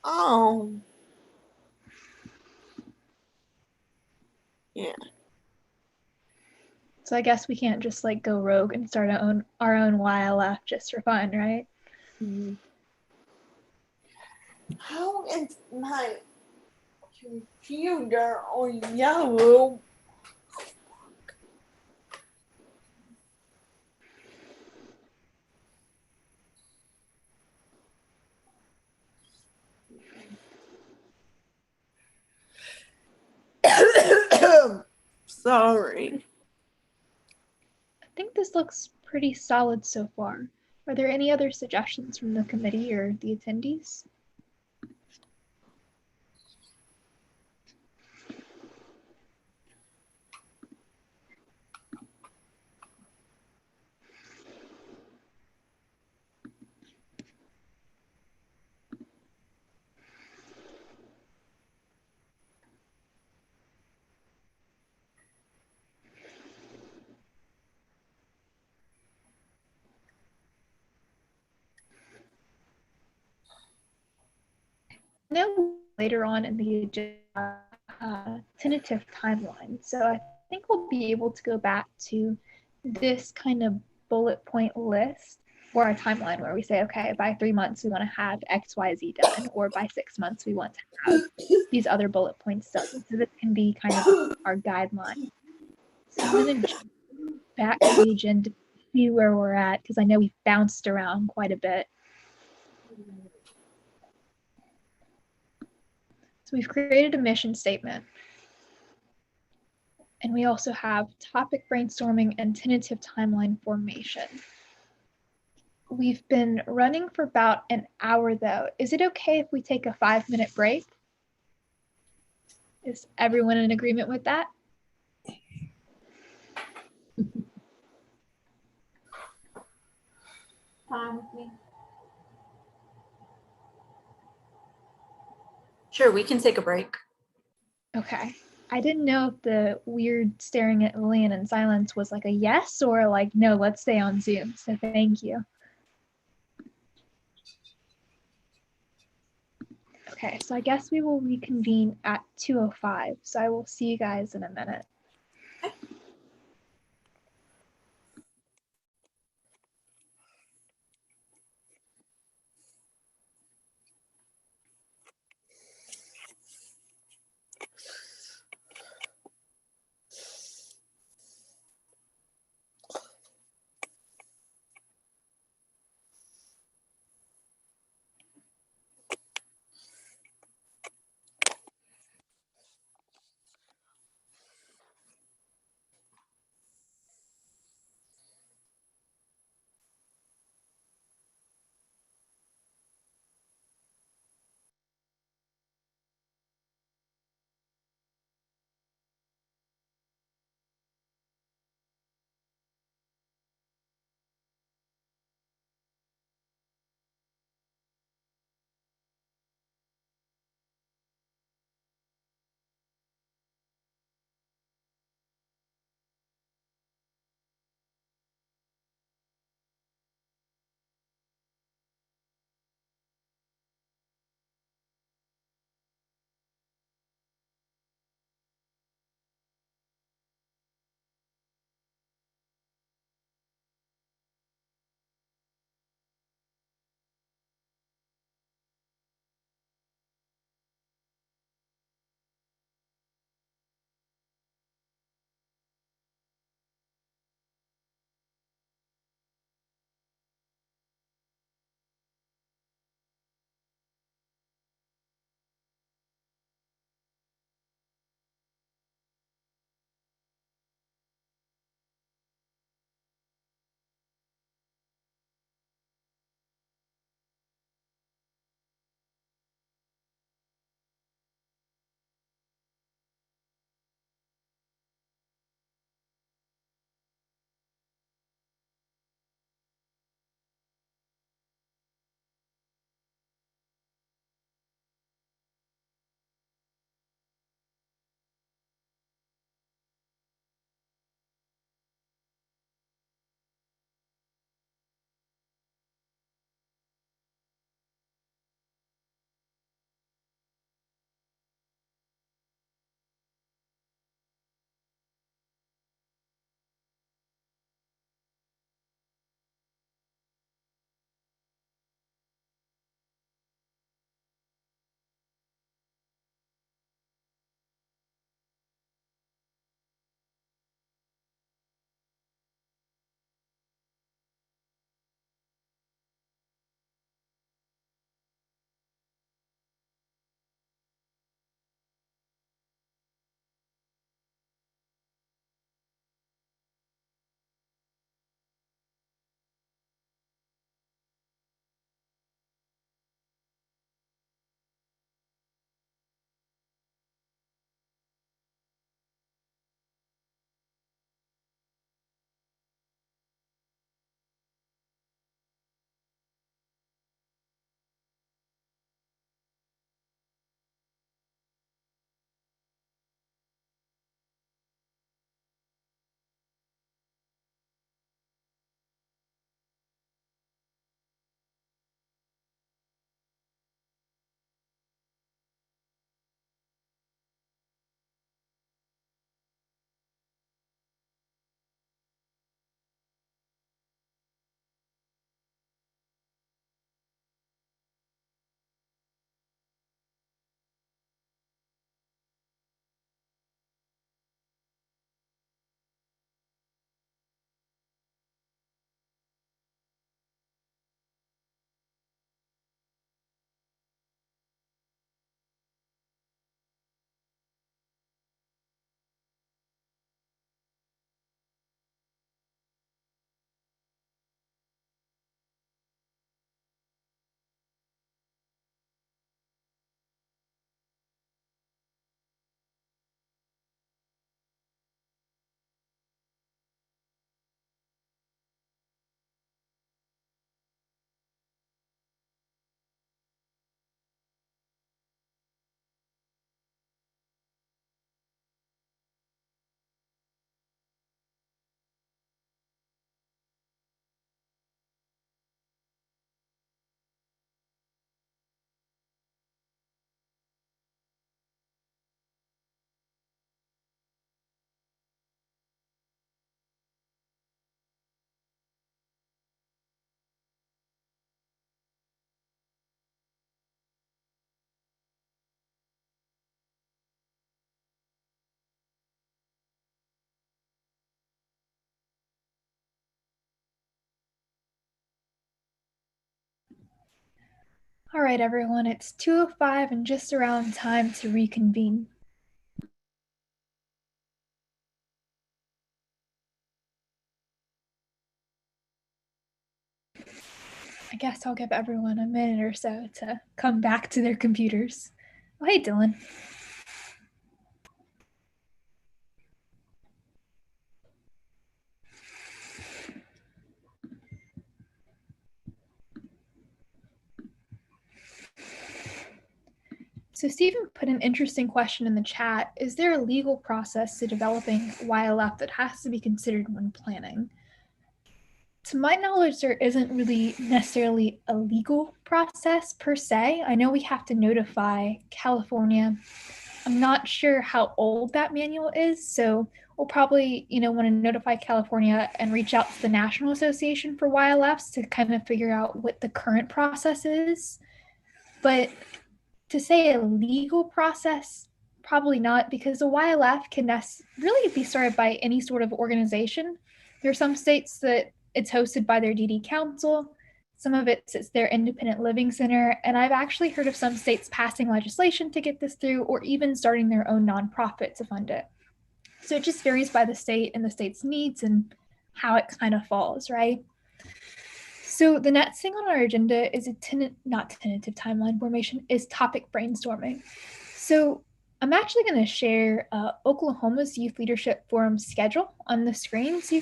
Oh. Yeah. So I guess we can't just like go rogue and start our own YLF just for fun, right? Mm-hmm. How is my computer on yellow? Sorry. I think this looks pretty solid so far. Are there any other suggestions from the committee or the attendees? No, later on in the agenda, tentative timeline. So I think we'll be able to go back to this kind of bullet point list or a timeline where we say, okay, by 3 months we want to have X, Y, Z done, or by 6 months we want to have these other bullet points done. So this can be kind of our guideline. So I'm going to jump back to the agenda to see where we're at because I know we've bounced around quite a bit. So we've created a mission statement. And we also have topic brainstorming and tentative timeline formation. We've been running for about an hour though. Is it okay if we take a 5-minute break? Is everyone in agreement with that? Fine with me. Sure, we can take a break. Okay. I didn't know if the weird staring at Lillian in silence was like a yes or like, no, let's stay on Zoom. So thank you. Okay, so I guess we will reconvene at 2:05. So I will see you guys in a minute. All right, everyone, it's 2:05 and just around time to reconvene. I guess I'll give everyone a minute or so to come back to their computers. Oh, hey, Dylan. So Stephen put an interesting question in the chat. Is there a legal process to developing YLF that has to be considered when planning? To my knowledge, there isn't really necessarily a legal process per se. I know we have to notify California. I'm not sure how old that manual is, so we'll probably, want to notify California and reach out to the National Association for YLFs to kind of figure out what the current process is. But to say a legal process, probably not, because a YLF can really be started by any sort of organization. There are some states that it's hosted by their DD council. Some of it's their independent living center. And I've actually heard of some states passing legislation to get this through, or even starting their own nonprofit to fund it. So it just varies by the state and the state's needs and how it kind of falls, right? So the next thing on our agenda is not tentative timeline formation, is topic brainstorming. So I'm actually going to share Oklahoma's Youth Leadership Forum schedule on the screen so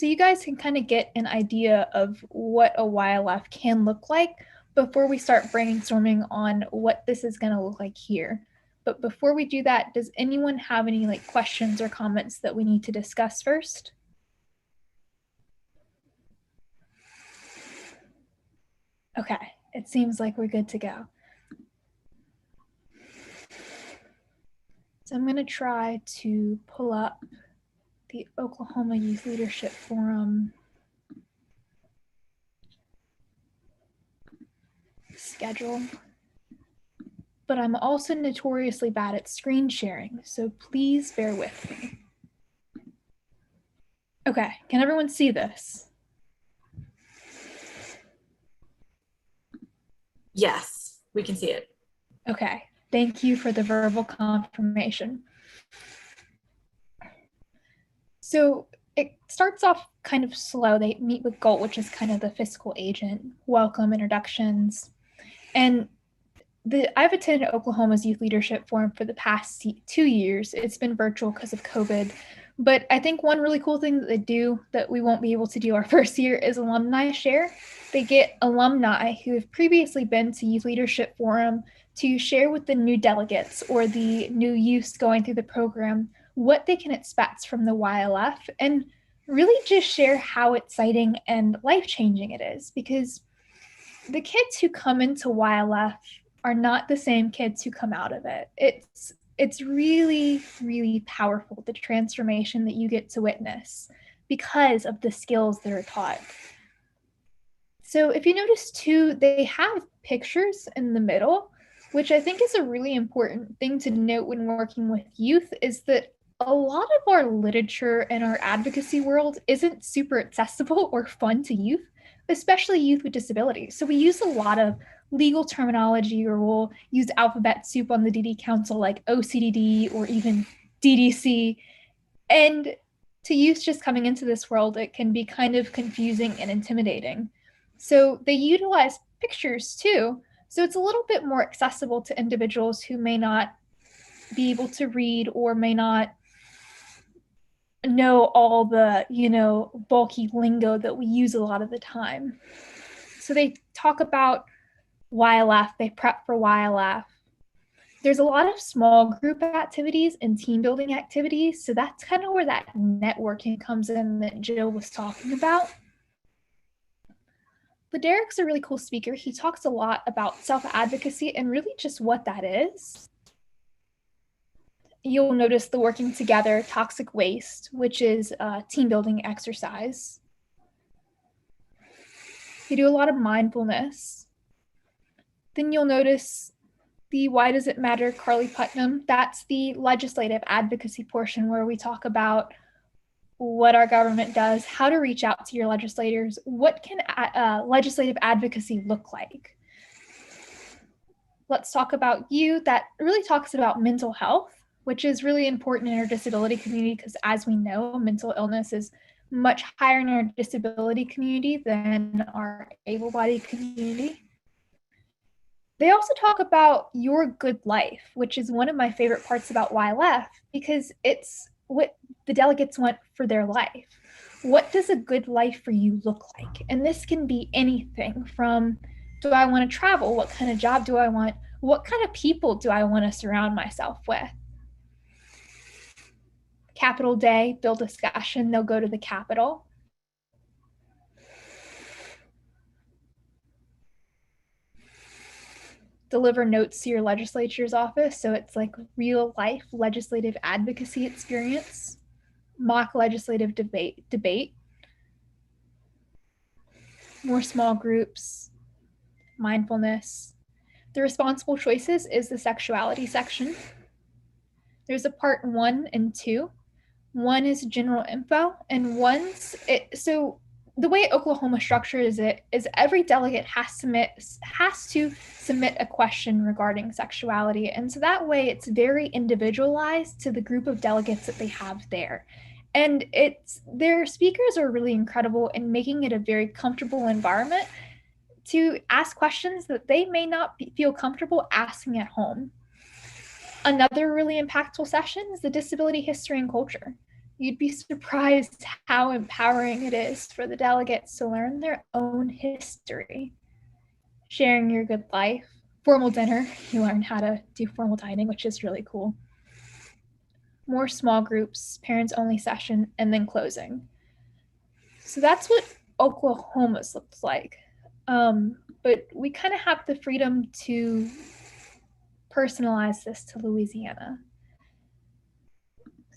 you guys can kind of get an idea of what a YLF can look like before we start brainstorming on what this is going to look like here. But before we do that, does anyone have any questions or comments that we need to discuss first? Okay, it seems like we're good to go. So I'm going to try to pull up the Oklahoma Youth Leadership Forum schedule, but I'm also notoriously bad at screen sharing, so please bear with me. Okay, can everyone see this? Yes, we can see it. Okay, thank you for the verbal confirmation. So it starts off kind of slow. They meet with GOLT, which is kind of the fiscal agent, welcome, introductions. And I've attended Oklahoma's Youth Leadership Forum for the past 2 years. It's been virtual because of COVID. But I think one really cool thing that they do that we won't be able to do our first year is alumni share. They get alumni who have previously been to Youth Leadership Forum to share with the new delegates or the new youths going through the program what they can expect from the YLF, and really just share how exciting and life-changing it is, because the kids who come into YLF are not the same kids who come out of it. It's really, really powerful, the transformation that you get to witness because of the skills that are taught. So if you notice too, they have pictures in the middle, which I think is a really important thing to note when working with youth, is that a lot of our literature in our advocacy world isn't super accessible or fun to youth, especially youth with disabilities. So we use a lot of legal terminology, or we'll use alphabet soup on the DD Council like OCDD or even DDC. And to youth just coming into this world, it can be kind of confusing and intimidating. So they utilize pictures too. So it's a little bit more accessible to individuals who may not be able to read or may not know all the, bulky lingo that we use a lot of the time. So they talk about YLF, they prep for YLF. There's a lot of small group activities and team building activities. So that's kind of where that networking comes in that Jill was talking about. But Derek's a really cool speaker. He talks a lot about self-advocacy and really just what that is. You'll notice the working together, toxic waste, which is a team building exercise. You do a lot of mindfulness. Then you'll notice the Why Does It Matter, Carly Putnam. That's the legislative advocacy portion where we talk about what our government does, how to reach out to your legislators, what can legislative advocacy look like. Let's Talk About You that really talks about mental health, which is really important in our disability community because, as we know, mental illness is much higher in our disability community than our able-bodied community. They also talk about Your Good Life, which is one of my favorite parts about YLF because it's what the delegates want for their life. What does a good life for you look like? And this can be anything from, do I want to travel? What kind of job do I want? What kind of people do I want to surround myself with? Capitol Day, bill discussion, they'll go to the Capitol. Deliver notes to your legislature's office. So it's like real life legislative advocacy experience. Mock legislative debate. More small groups, mindfulness. The responsible choices is the sexuality section. There's a part 1 and 2. 1 is general info, and so the way Oklahoma structures it is every delegate has to submit a question regarding sexuality. And so that way it's very individualized to the group of delegates that they have there. And their speakers are really incredible in making it a very comfortable environment to ask questions that they may not feel comfortable asking at home. Another really impactful session is the disability history and culture. You'd be surprised how empowering it is for the delegates to learn their own history. Sharing Your Good Life, formal dinner, you learn how to do formal dining, which is really cool. More small groups, parents only session, and then closing. So that's what Oklahoma's looks like. But we kind of have the freedom to personalize this to Louisiana.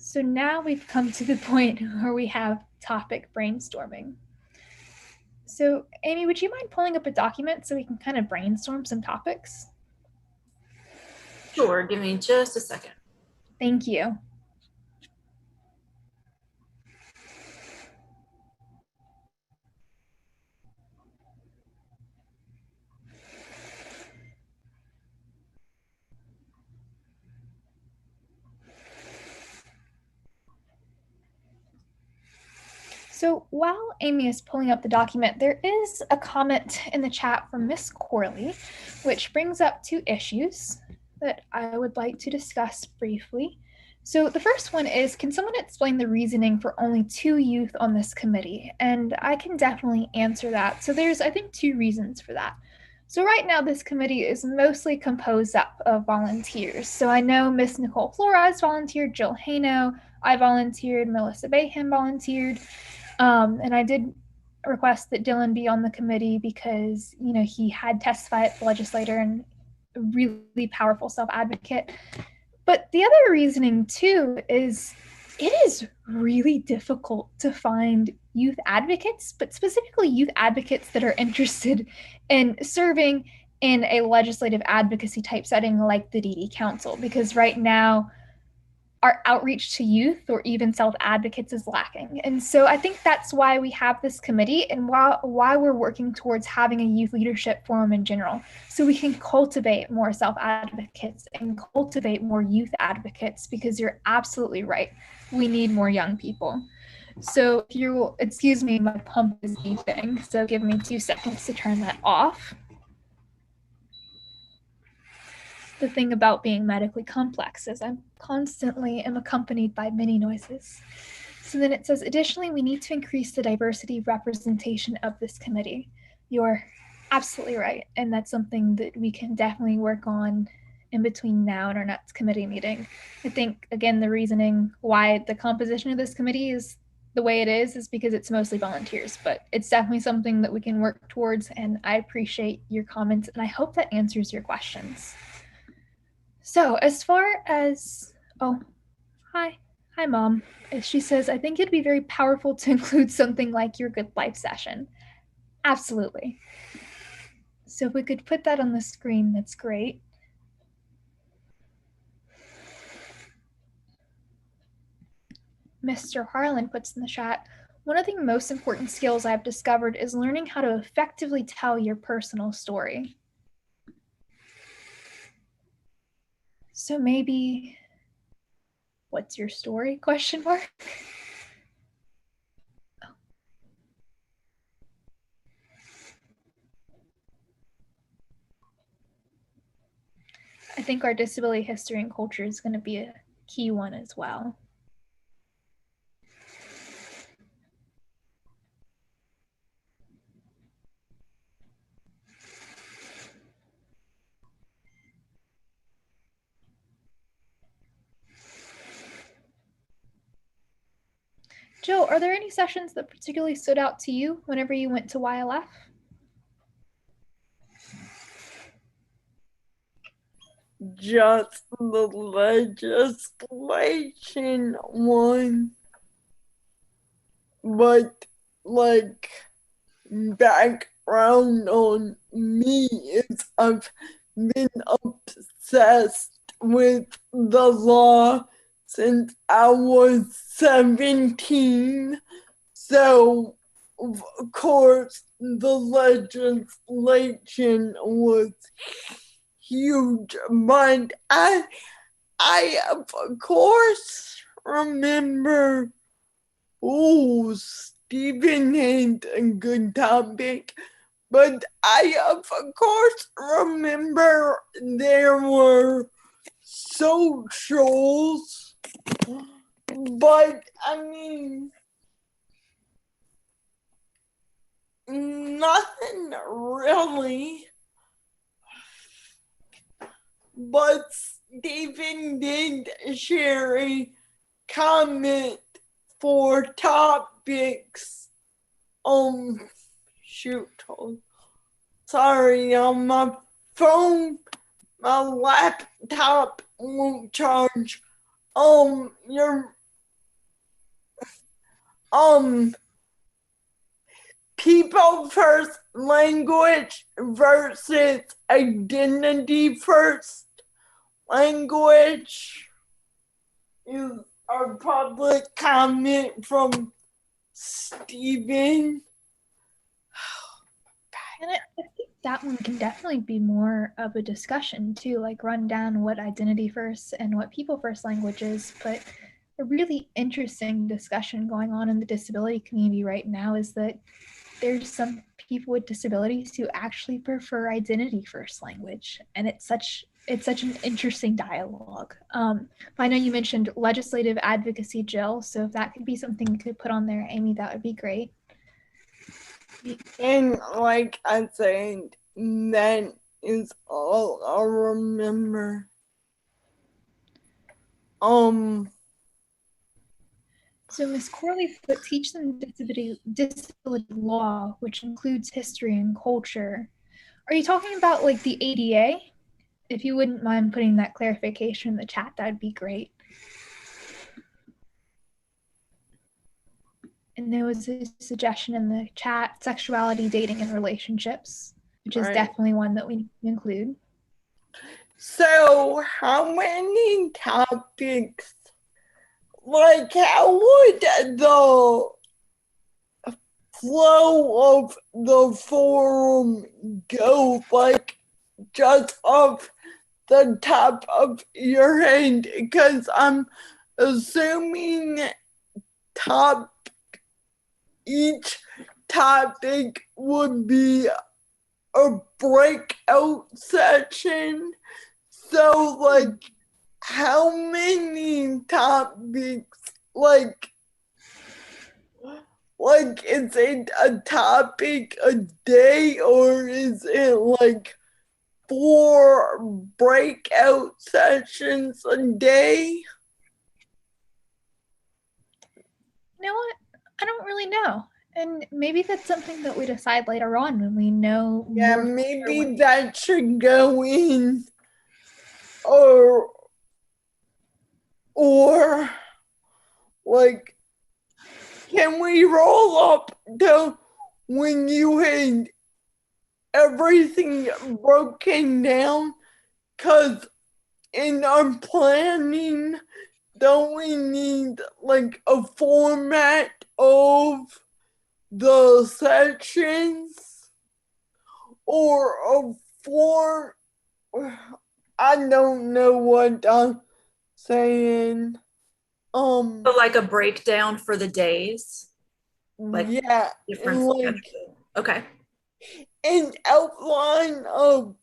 So now we've come to the point where we have topic brainstorming. So Amy, would you mind pulling up a document so we can kind of brainstorm some topics? Sure, give me just a second. Thank you. So while Amy is pulling up the document, there is a comment in the chat from Miss Corley, which brings up 2 issues that I would like to discuss briefly. So the first one is, can someone explain the reasoning for only 2 youth on this committee? And I can definitely answer that. So there's, I think, 2 reasons for that. So right now, this committee is mostly composed up of volunteers. So I know Miss Nicole Flores volunteered, Jill Hano, I volunteered, Melissa Bayham volunteered. And I did request that Dylan be on the committee because, you know, he had testified at the legislature and a really powerful self-advocate. But the other reasoning too is it is really difficult to find youth advocates, but specifically youth advocates that are interested in serving in a legislative advocacy type setting like the DD Council, because right now our outreach to youth or even self-advocates is lacking. And so I think that's why we have this committee and why we're working towards having a youth leadership forum in general, so we can cultivate more self-advocates and cultivate more youth advocates, because you're absolutely right. We need more young people. So if you will excuse me, my pump is beeping, so give me 2 seconds to turn that off. The thing about being medically complex is I'm constantly am accompanied by many noises. So then it says, additionally, we need to increase the diversity representation of this committee. You're absolutely right. And that's something that we can definitely work on in between now and our next committee meeting. I think, again, the reasoning why the composition of this committee is the way it is because it's mostly volunteers, but it's definitely something that we can work towards. And I appreciate your comments, and I hope that answers your questions. So as far as, oh, hi, Mom. She says, I think it'd be very powerful to include something like Your Good Life session. Absolutely. So if we could put that on the screen, that's great. Mr. Harlan puts in the chat, one of the most important skills I've discovered is learning how to effectively tell your personal story. So maybe, what's your story? Question mark. I think our disability history and culture is going to be a key one as well. Jill, are there any sessions that particularly stood out to you whenever you went to YLF? Just the legislation one, but like background on me is I've been obsessed with the law since I was 17. So, of course, the legislation was huge, but I of course remember, oh, Stephen had a good topic, but I of course remember there were socials, but I mean, nothing really. But Stephen did share a comment for topics. Shoot. Sorry, on my phone, my laptop won't charge. Your people first language versus identity first language is our public comment from Stephen. And I think that one can definitely be more of a discussion too, like run down what identity first and what people first language is. But a really interesting discussion going on in the disability community right now is that there's some people with disabilities who actually prefer identity first language, and it's such an interesting dialogue. I know you mentioned legislative advocacy, Jill, so if that could be something you could put on there, Amy, that would be great. And like I said, that is all I remember. So Ms. Corley put teach them disability law, which includes history and culture. Are you talking about like the ADA? If you wouldn't mind putting that clarification in the chat, that'd be great. And there was a suggestion in the chat, sexuality, dating, and relationships, which is definitely one that we need to include. So how many topics, like how would the flow of the forum go, like just off the top of your head? Because I'm assuming each topic would be a breakout session. So like how many topics, like is it a topic a day, or is it like 4 breakout sessions a day? You know what? I don't really know. And maybe that's something that we decide later on when we know Yeah, more. maybe that should go in, or like, can we roll up to when you had everything broken down? Because in our planning, don't we need like a format of the sections, or a I don't know what I'm saying. So like a breakdown for the days, like yeah, different like schedule. Okay. an outline of,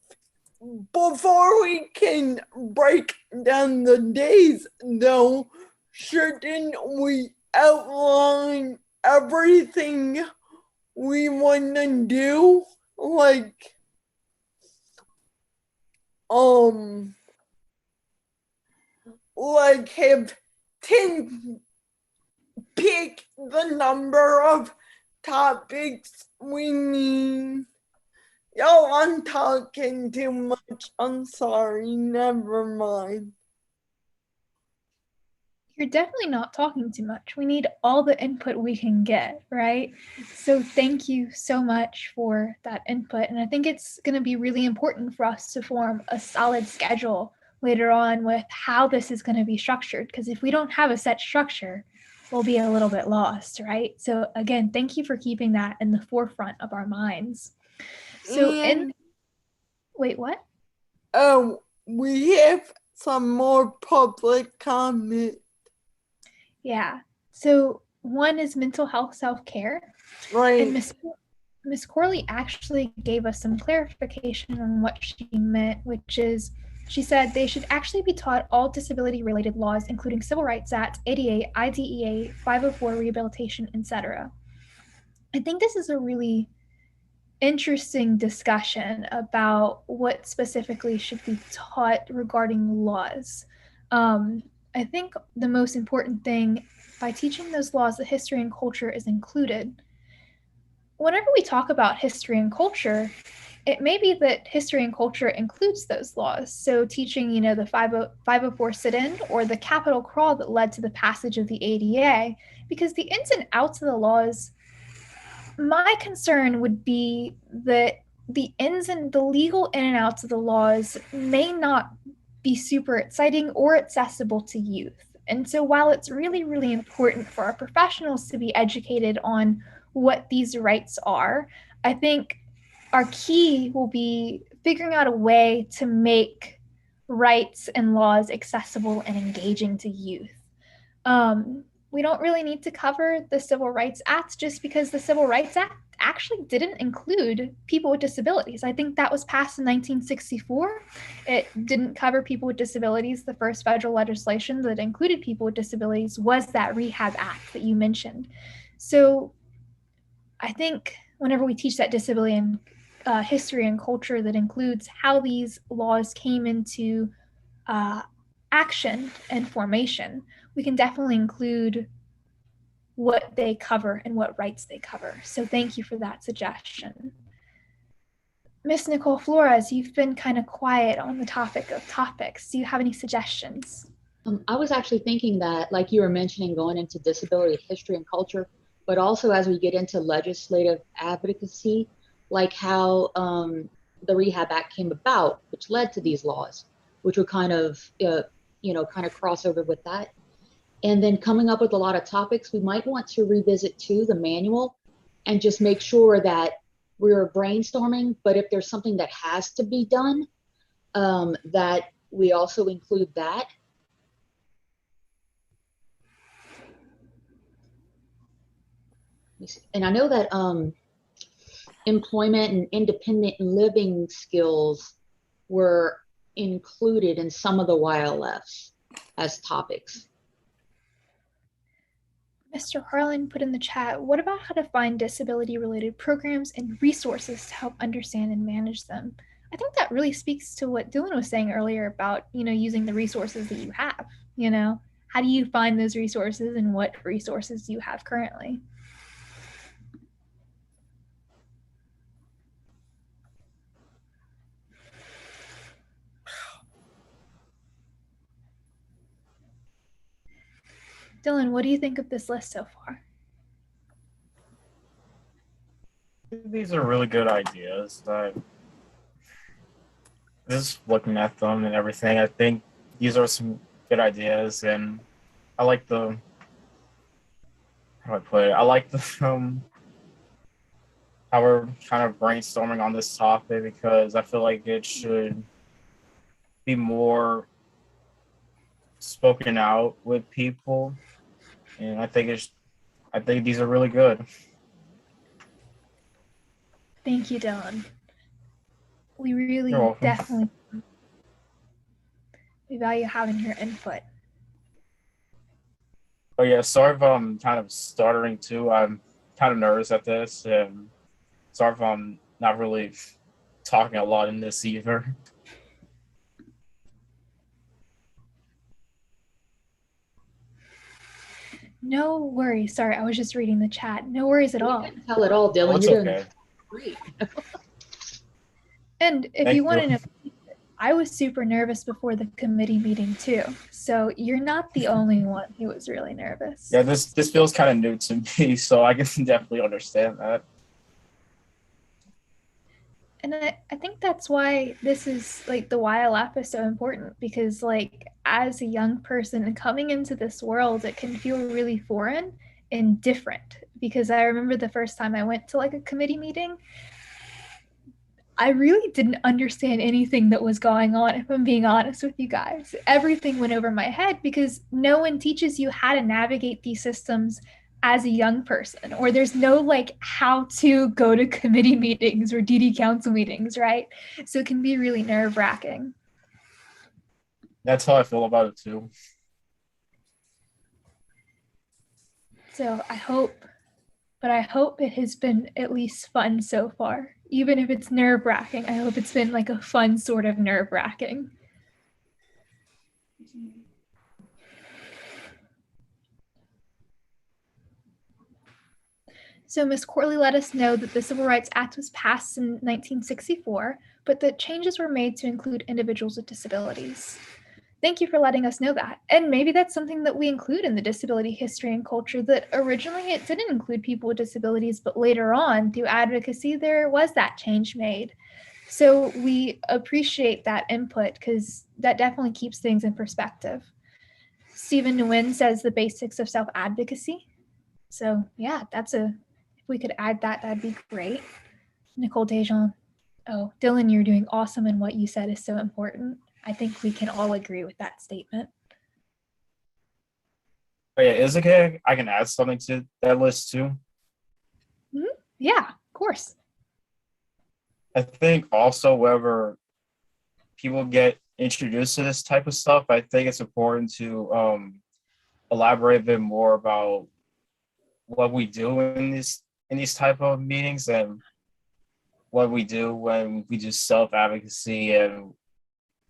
before we can break down the days though, shouldn't we outline everything we want to do? Like have 10, pick the number of topics we need. Yo, I'm talking too much. I'm sorry. Never mind. You're definitely not talking too much. We need all the input we can get, right? So thank you so much for that input. And I think it's going to be really important for us to form a solid schedule later on with how this is going to be structured. Because if we don't have a set structure, we'll be a little bit lost, right? So again, thank you for keeping that in the forefront of our minds. So wait, what? Oh, we have some more public comment. Yeah. So one is mental health self-care. Right. And Miss Corley actually gave us some clarification on what she meant, which is she said they should actually be taught all disability-related laws, including Civil Rights Act, ADA, IDEA, 504 rehabilitation, etc. I think this is a really interesting discussion about what specifically should be taught regarding laws. I think the most important thing, by teaching those laws, that history and culture is included. Whenever we talk about history and culture, it may be that history and culture includes those laws. So teaching, the 504 sit-in or the Capitol crawl that led to the passage of the ADA, because the ins and outs of the laws, my concern would be that the legal in and outs of the laws may not be super exciting or accessible to youth. And so while it's really, really important for our professionals to be educated on what these rights are, I think our key will be figuring out a way to make rights and laws accessible and engaging to youth. We don't really need to cover the Civil Rights Act just because the Civil Rights Act actually didn't include people with disabilities. I think that was passed in 1964. It didn't cover people with disabilities. The first federal legislation that included people with disabilities was that Rehab Act that you mentioned. So I think whenever we teach that disability and history and culture that includes how these laws came into action and formation, we can definitely include what they cover and what rights they cover. So thank you for that suggestion. Miss Nicole Flores, you've been kind of quiet on the topic of topics. Do you have any suggestions? I was actually thinking that, like you were mentioning, going into disability history and culture, but also as we get into legislative advocacy, like how the Rehab Act came about, which led to these laws, which would kind of, kind of cross over with that. And then coming up with a lot of topics, we might want to revisit too the manual and just make sure that we're brainstorming, but if there's something that has to be done, that we also include that. And I know that employment and independent living skills were included in some of the YLFs as topics. Mr. Harlan put in the chat, what about how to find disability-related programs and resources to help understand and manage them? I think that really speaks to what Dylan was saying earlier about, using the resources that you have, How do you find those resources and what resources do you have currently? Dylan, what do you think of this list so far? These are really good ideas. Just looking at them and everything, I think these are some good ideas, and I like the, how do I put it? I like the how we're kind of brainstorming on this topic, because I feel like it should be more spoken out with people, and I think these are really good. Thank you, Dylan. We You're really welcome. definitely we value having your input. Oh yeah, sorry if I'm kind of stuttering too. I'm kind of nervous at this, and sorry if I'm not really talking a lot in this either. No worries. Sorry, I was just reading the chat. No worries at all. You couldn't tell at all, Dylan. Oh, it's You're doing okay. great. And if Thank you want to you. know, I was super nervous before the committee meeting too. So you're not the only one who was really nervous. Yeah, this feels kind of new to me, so I can definitely understand that. And I think that's why this is like the YLF is so important, because like as a young person coming into this world, it can feel really foreign and different. Because I remember the first time I went to like a committee meeting, I really didn't understand anything that was going on, if I'm being honest with you guys. Everything went over my head because no one teaches you how to navigate these systems as a young person, or there's no like how to go to committee meetings or DD council meetings, right? So it can be really nerve-wracking. That's how I feel about it too. So I hope it has been at least fun so far. Even if it's nerve-wracking, I hope it's been like a fun sort of nerve-wracking. So Ms. Corley let us know that the Civil Rights Act was passed in 1964, but that changes were made to include individuals with disabilities. Thank you for letting us know that. And maybe that's something that we include in the disability history and culture, that originally it didn't include people with disabilities, but later on through advocacy, there was that change made. So we appreciate that input because that definitely keeps things in perspective. Stephen Nguyen says the basics of self-advocacy. So yeah, if we could add that, that'd be great. Nicole Dejean, oh, Dylan, you're doing awesome, and what you said is so important. I think we can all agree with that statement. Oh yeah, is it okay? I can add something to that list too. Mm-hmm. Yeah, of course. I think also whenever people get introduced to this type of stuff, I think it's important to elaborate a bit more about what we do in these type of meetings and what we do when we do self-advocacy, and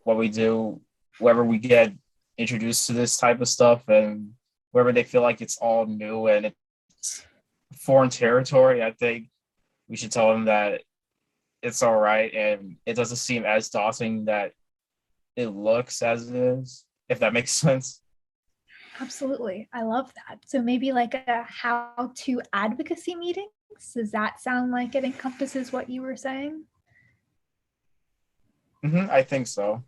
what we do whenever we get introduced to this type of stuff, and wherever they feel like it's all new and it's foreign territory. I think we should tell them that it's all right and it doesn't seem as daunting that it looks as it is, if that makes sense. Absolutely. I love that. So maybe like a how-to advocacy meeting. Does that sound like it encompasses what you were saying? I think so.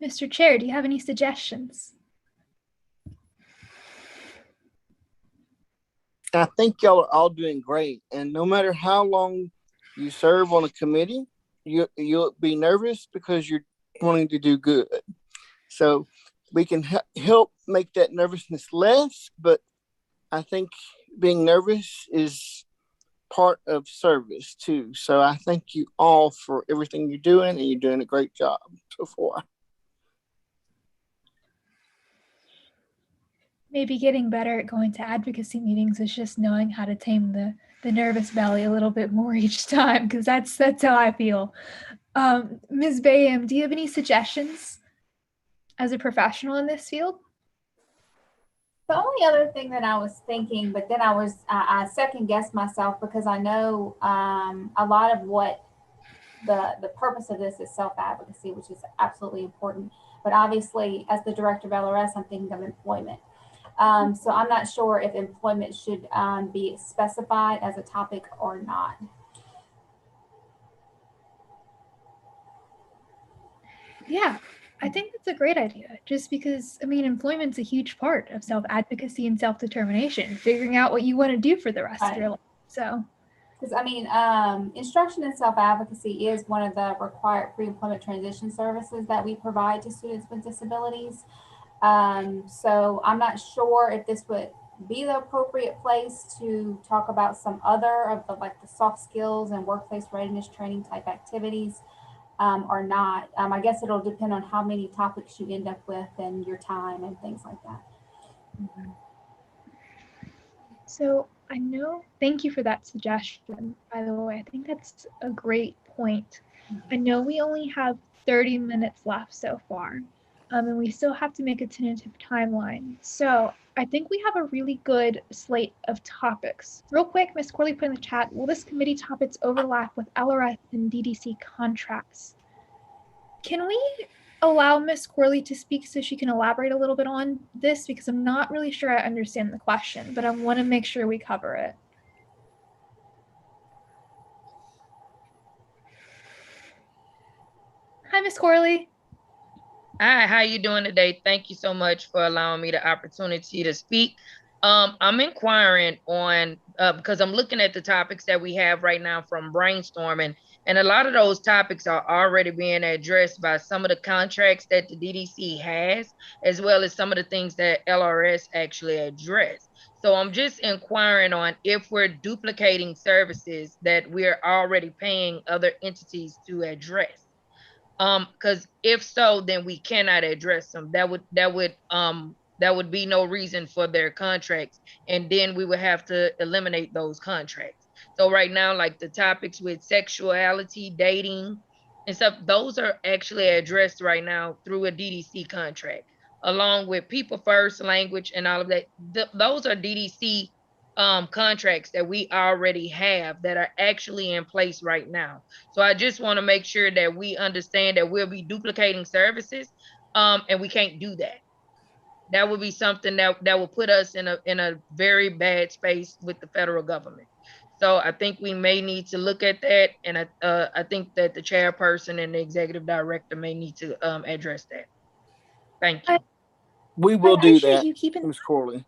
Mr. Chair, do you have any suggestions? I think y'all are all doing great. And no matter how long you serve on a committee, you'll be nervous because you're wanting to do good. So we can help make that nervousness less, but I think being nervous is part of service too. So I thank you all for everything you're doing, and you're doing a great job so far. Maybe getting better at going to advocacy meetings is just knowing how to tame the nervous belly a little bit more each time, because that's how I feel. Ms. Bayham, do you have any suggestions as a professional in this field? The only other thing that I was thinking, but then I second guessed myself, because I know a lot of what the purpose of this is self-advocacy, which is absolutely important. But obviously, as the director of LRS, I'm thinking of employment. So I'm not sure if employment should be specified as a topic or not. Yeah, I think that's a great idea, just because, I mean, employment's a huge part of self-advocacy and self-determination, figuring out what you want to do for the rest of your life. So, because I mean, instruction in self-advocacy is one of the required pre-employment transition services that we provide to students with disabilities. So I'm not sure if this would be the appropriate place to talk about some other of the like the soft skills and workplace readiness training type activities or not. I guess it'll depend on how many topics you end up with and your time and things like that. So I know, thank you for that suggestion, by the way. I think that's a great point. I know we only have 30 minutes left so far, and we still have to make a tentative timeline. So I think we have a really good slate of topics. Real quick, Ms. Corley put in the chat, will this committee topics overlap with LRS and DDC contracts? Can we allow Ms. Corley to speak so she can elaborate a little bit on this? Because I'm not really sure I understand the question, but I want to make sure we cover it. Hi, Ms. Corley. Hi, how you doing today? Thank you so much for allowing me the opportunity to speak. I'm inquiring on, because I'm looking at the topics that we have right now from brainstorming, and a lot of those topics are already being addressed by some of the contracts that the DDC has, as well as some of the things that LRS actually address. So I'm just inquiring on if we're duplicating services that we're already paying other entities to address. Because if so, then we cannot address them. That would be no reason for their contracts, and then we would have to eliminate those contracts. So right now, like the topics with sexuality, dating, and stuff, those are actually addressed right now through a DDC contract, along with people first, language, and all of that. Those are DDC contracts that we already have that are actually in place right now. So I just want to make sure that we understand that we'll be duplicating services, and we can't do that. That would be something that will put us in a very bad space with the federal government. So I think we may need to look at that, and I think that the chairperson and the executive director may need to address that. Thank you. We will do that, Ms. Corley.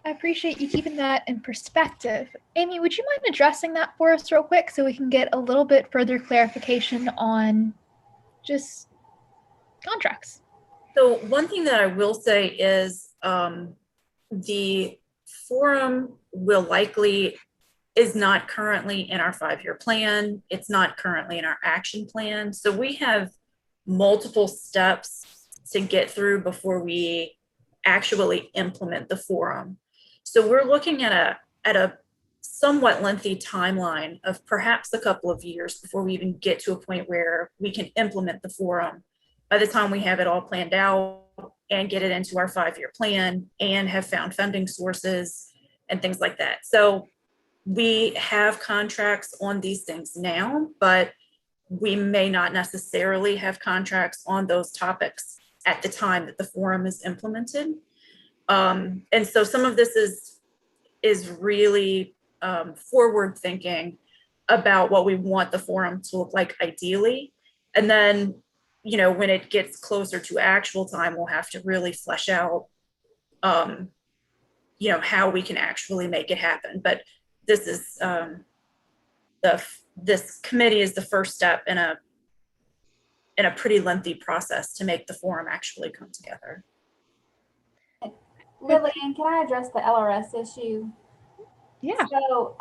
I appreciate you keeping that in perspective. Amy, would you mind addressing that for us real quick so we can get a little bit further clarification on just contracts? So one thing that I will say is the forum is not currently in our 5-year plan. It's not currently in our action plan. So we have multiple steps to get through before we actually implement the forum. So we're looking at a somewhat lengthy timeline of perhaps a couple of years before we even get to a point where we can implement the forum. By the time we have it all planned out and get it into our 5-year plan and have found funding sources and things like that. So we have contracts on these things now, but we may not necessarily have contracts on those topics at the time that the forum is implemented. And so some of this is really forward thinking about what we want the forum to look like ideally. And then, you know, when it gets closer to actual time, we'll have to really flesh out, you know, how we can actually make it happen. But this is this committee is the first step in a pretty lengthy process to make the forum actually come together. Lillian, can I address the LRS issue? Yeah. So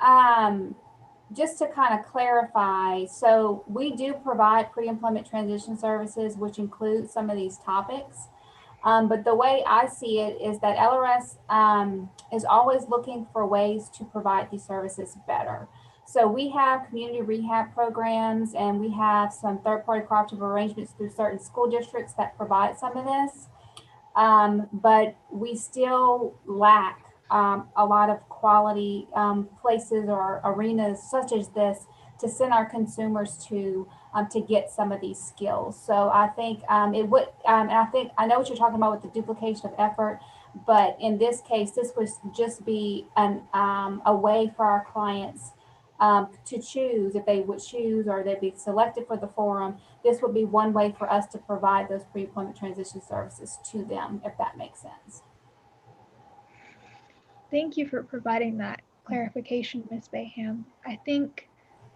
just to kind of clarify, so we do provide pre-employment transition services, which include some of these topics. But the way I see it is that LRS is always looking for ways to provide these services better. So we have community rehab programs, and we have some third-party cooperative arrangements through certain school districts that provide some of this. But we still lack a lot of quality places or arenas such as this to send our consumers to get some of these skills. So I think it would, and I know what you're talking about with the duplication of effort, but in this case, this would just be a way for our clients to choose, if they would choose or they'd be selected for the forum, this would be one way for us to provide those pre-employment transition services to them, if that makes sense. Thank you for providing that clarification, Ms. Bayham. I think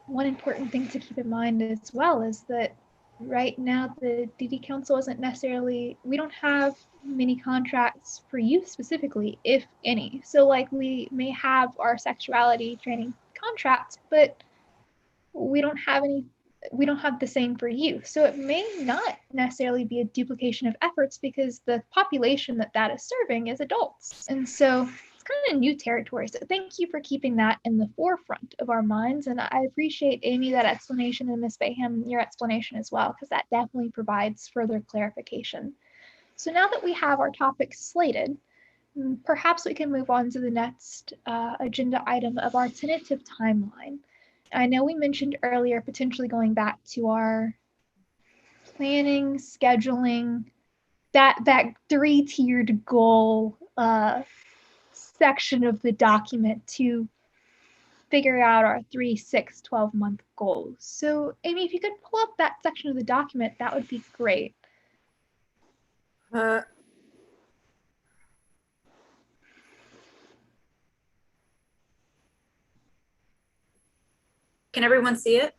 one important thing to keep in mind as well is that right now the DD Council isn't necessarily, we don't have many contracts for youth specifically, if any. So like we may have our sexuality training contracts, but we don't have the same for youth. So it may not necessarily be a duplication of efforts because the population that is serving is adults. And so it's kind of new territory. So thank you for keeping that in the forefront of our minds. And I appreciate, Amy, that explanation, and Ms. Bayham, your explanation as well, because that definitely provides further clarification. So now that we have our topics slated, perhaps we can move on to the next agenda item of our tentative timeline. I know we mentioned earlier potentially going back to our planning, scheduling, that 3-tiered goal section of the document to figure out our 3, 6, 12-month goals. So Amy, if you could pull up that section of the document, that would be great. Can everyone see it?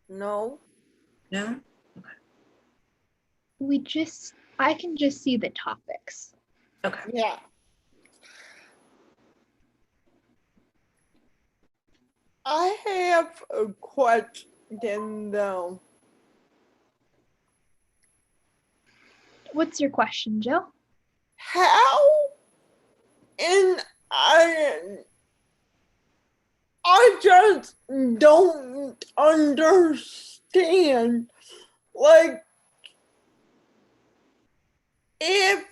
No. No? Okay. I can just see the topics. Okay. Yeah. I have a question though. What's your question, Jill? How, and I just don't understand, like, if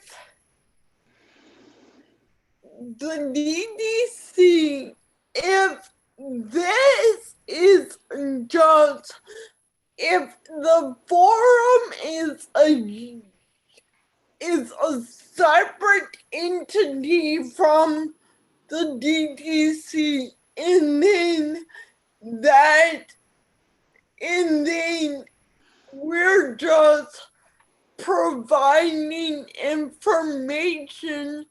the DDC, if this is just, if the forum is a separate entity from the DDC, and then we're just providing information,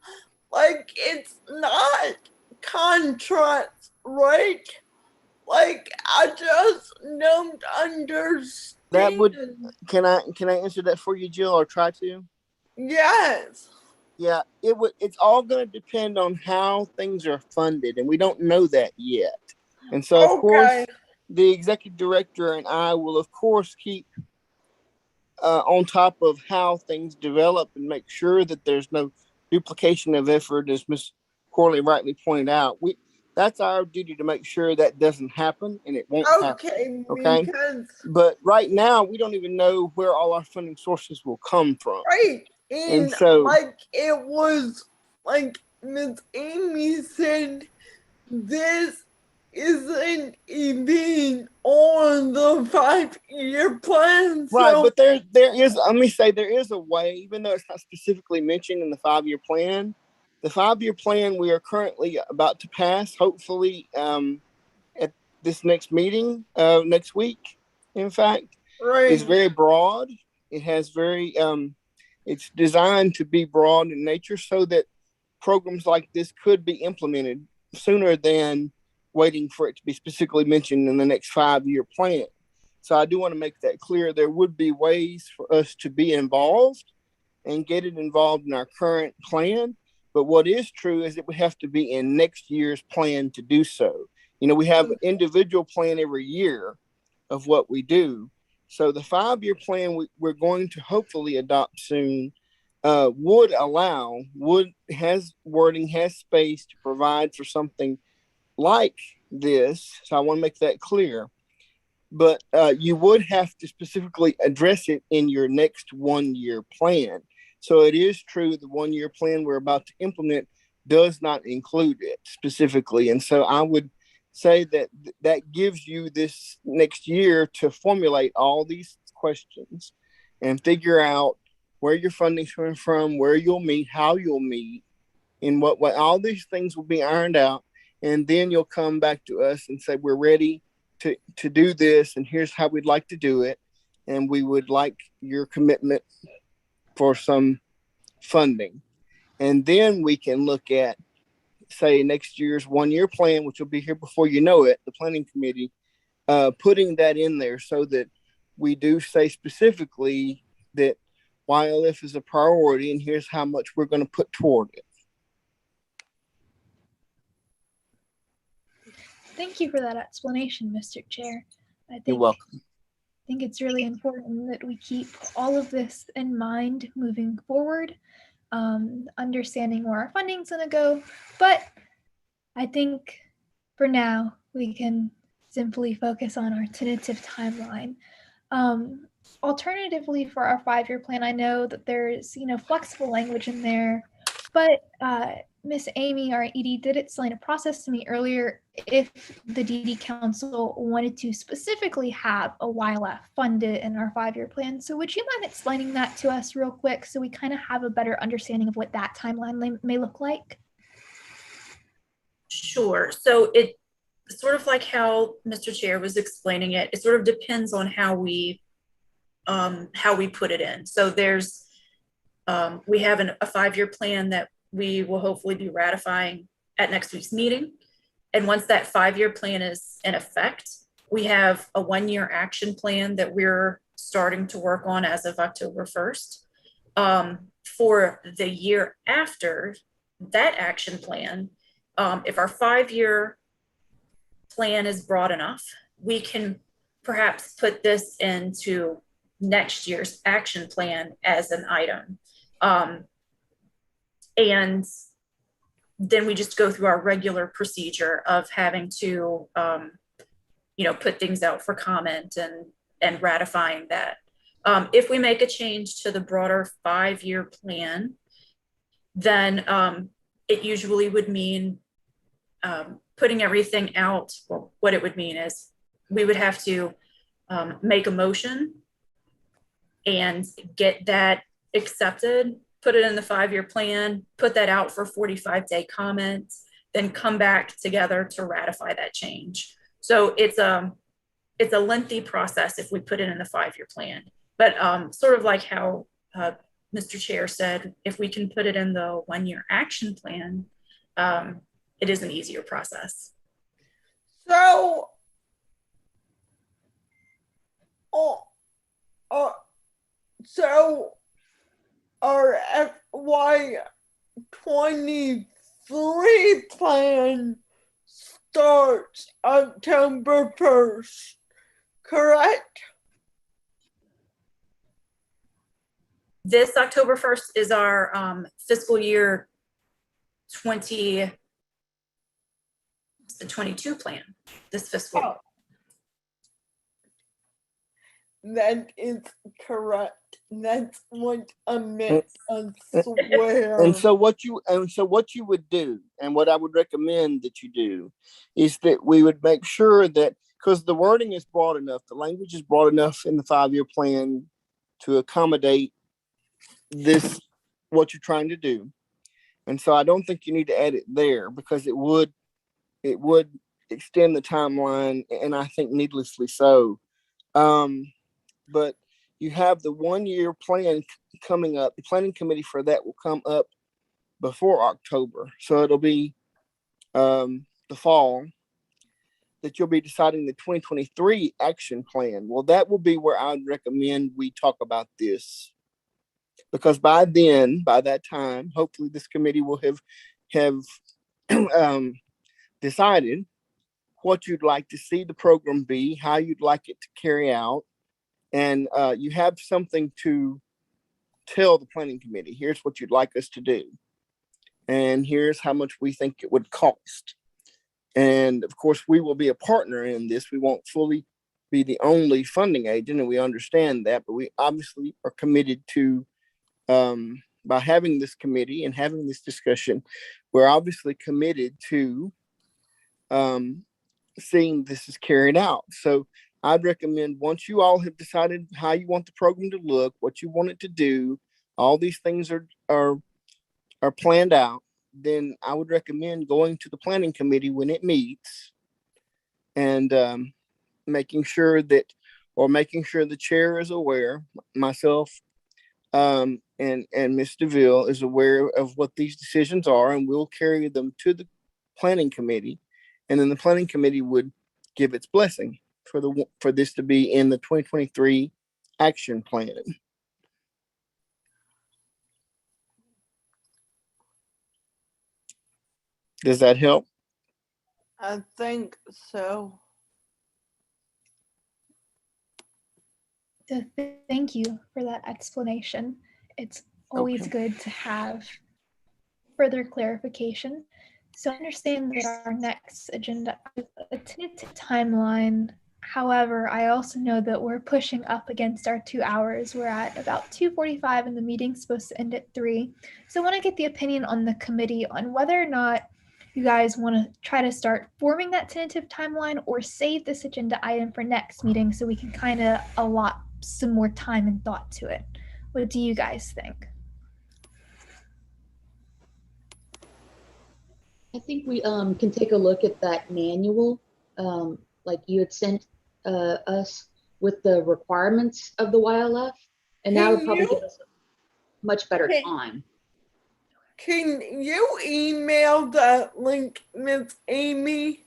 like it's not contracts, right? Like I just don't understand. That would, can I answer that for you, Jill, or try to? Yes. Yeah, it's all going to depend on how things are funded, and we don't know that yet. And so, of course, the executive director and I will, of course, keep on top of how things develop and make sure that there's no duplication of effort, as Ms. Corley rightly pointed out. That's our duty to make sure that doesn't happen, and it won't happen. Okay. But right now, we don't even know where all our funding sources will come from. Right. And so, like, it was like Ms. Amy said, this isn't even on the 5-year plan. Right, but there is, let me say, there is a way, even though it's not specifically mentioned in the 5-year plan. The 5-year plan we are currently about to pass, hopefully at this next meeting, next week, in fact, is very broad. It has very, it's designed to be broad in nature so that programs like this could be implemented sooner than waiting for it to be specifically mentioned in the next 5-year plan. So I do want to make that clear. There would be ways for us to be involved and get it involved in our current plan. But what is true is that we have to be in next year's plan to do so. You know, we have an individual plan every year of what we do. So the 5-year plan we're going to hopefully adopt soon has wording, has space to provide for something like this. So I want to make that clear. But you would have to specifically address it in your next 1-year plan. So it is true the 1-year plan we're about to implement does not include it specifically. And so I would say that gives you this next year to formulate all these questions and figure out where your funding's coming from, where you'll meet, how you'll meet, in what way. All these things will be ironed out. and then you'll come back to us and say, we're ready to do this, and here's how we'd like to do it. And we would like your commitment for some funding. And then we can look at, say, next year's 1-year plan, which will be here before you know it, the planning committee, putting that in there so that we do say specifically that YLF is a priority and here's how much we're going to put toward it. Thank you for that explanation, Mr. Chair. You're welcome. I think it's really important that we keep all of this in mind moving forward, understanding where our funding's going to go. But I think for now, we can simply focus on our tentative timeline. Alternatively, for our 5-year plan, I know that there's, flexible language in there, but Miss Amy, our ED, did explain a process to me earlier if the DD Council wanted to specifically have a YLF funded in our 5-year plan. So would you mind explaining that to us real quick so we kind of have a better understanding of what that timeline may look like? Sure. So it sort of like how Mr. Chair was explaining it, it sort of depends on how we put it in. So there's, we have a 5-year plan that we will hopefully be ratifying at next week's meeting. And once that 5-year plan is in effect, we have a 1-year action plan that we're starting to work on as of October 1st. For the year after that action plan, if our 5-year plan is broad enough, we can perhaps put this into next year's action plan as an item. And then we just go through our regular procedure of having to, put things out for comment and ratifying that. If we make a change to the broader 5-year plan, then it usually would mean putting everything out. Well, what it would mean is we would have to make a motion and get that accepted, put it in the 5-year plan, put that out for 45-day comments, then come back together to ratify that change. So it's a lengthy process if we put it in the 5-year plan. But sort of like how Mr. Chair said, if we can put it in the 1-year action plan, it is an easier process. So our FY23 plan starts October 1st, correct? This October 1st is our fiscal year 2022 plan, this fiscal year. That is correct. That's what I meant. I swear. And so what you would do, and what I would recommend that you do, is that we would make sure that, because the wording is broad enough, the language is broad enough in the 5-year plan to accommodate this, what you're trying to do. And so I don't think you need to add it there, because it would extend the timeline, and I think needlessly so. But you have the 1-year plan coming up. The planning committee for that will come up before October. So it'll be the fall that you'll be deciding the 2023 action plan. Well, that will be where I'd recommend we talk about this. Because by that time, hopefully this committee will have decided what you'd like to see the program be, how you'd like it to carry out. And you have something to tell the planning committee. Here's what you'd like us to do. And here's how much we think it would cost. And of course, we will be a partner in this. We won't fully be the only funding agent, and we understand that, but we obviously are committed to, by having this committee and having this discussion, we're obviously committed to seeing this is carried out. So I'd recommend, once you all have decided how you want the program to look, what you want it to do, all these things are planned out, then I would recommend going to the planning committee when it meets and making sure the chair is aware, myself, and Ms. DeVille is aware of what these decisions are, and we'll carry them to the planning committee, and then the planning committee would give its blessing for this to be in the 2023 action plan. Does that help? I think so. So thank you for that explanation. It's always good to have further clarification. So I understand that our next agenda is a tentative timeline. However, I also know that we're pushing up against our 2 hours. We're at about 2:45 and the meeting's supposed to end at 3. So I want to get the opinion on the committee on whether or not you guys want to try to start forming that tentative timeline or save this agenda item for next meeting so we can kind of allot some more time and thought to it. What do you guys think? I think we can take a look at that manual, like you had sent us with the requirements of the YLF, and that would probably give us a much better time. Can you email that link, Miss Amy?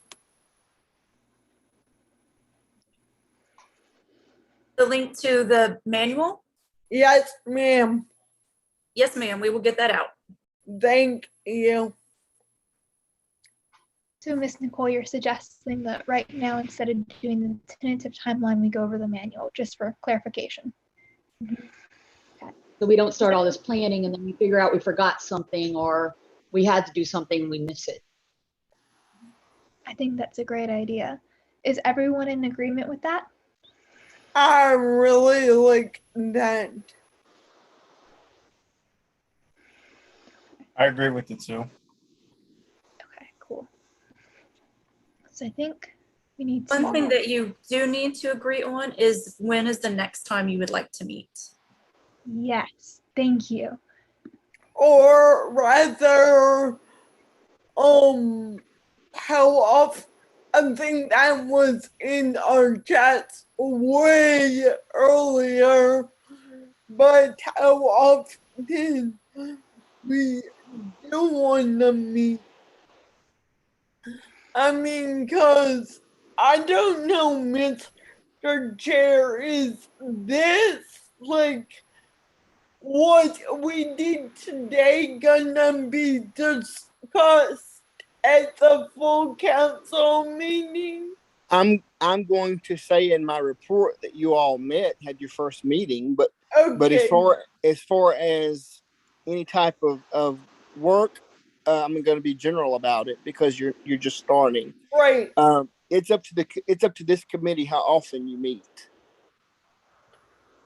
The link to the manual? Yes, ma'am. Yes, ma'am. We will get that out. Thank you. So, Ms. Nicole, you're suggesting that right now, instead of doing the tentative timeline, we go over the manual, just for clarification. Okay. So we don't start all this planning and then we figure out we forgot something or we had to do something and we miss it. I think that's a great idea. Is everyone in agreement with that? I really like that. I agree with it too. Okay, cool. So I think we need to. One thing that you do need to agree on is when is the next time you would like to meet? Yes, thank you. Or rather, how often, I think that was in our chats way earlier, but how often we do want to meet. I mean, because I don't know, Mr. Chair, is this like what we did today gonna be discussed at the full council meeting? I'm going to say in my report that you all had your first meeting, but Okay. but as far as any type of work, I'm going to be general about it because you're just starting. Right. It's up to this committee how often you meet.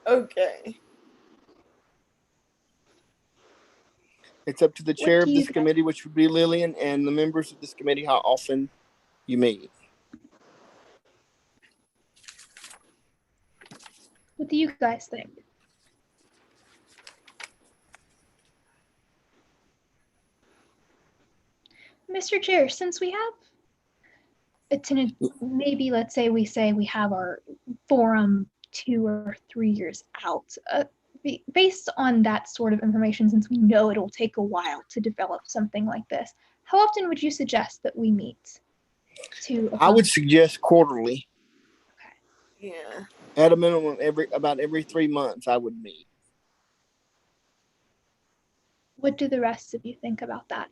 Okay. It's up to the chair of this committee, which would be Lillian, and the members of this committee how often you meet. What do you guys think? Mr. Chair, since we have a tentative, maybe let's say we have our forum 2 or 3 years out, based on that sort of information, since we know it'll take a while to develop something like this, how often would you suggest that we meet? I would suggest quarterly. Okay. Yeah. At a minimum, about every 3 months, I would meet. What do the rest of you think about that?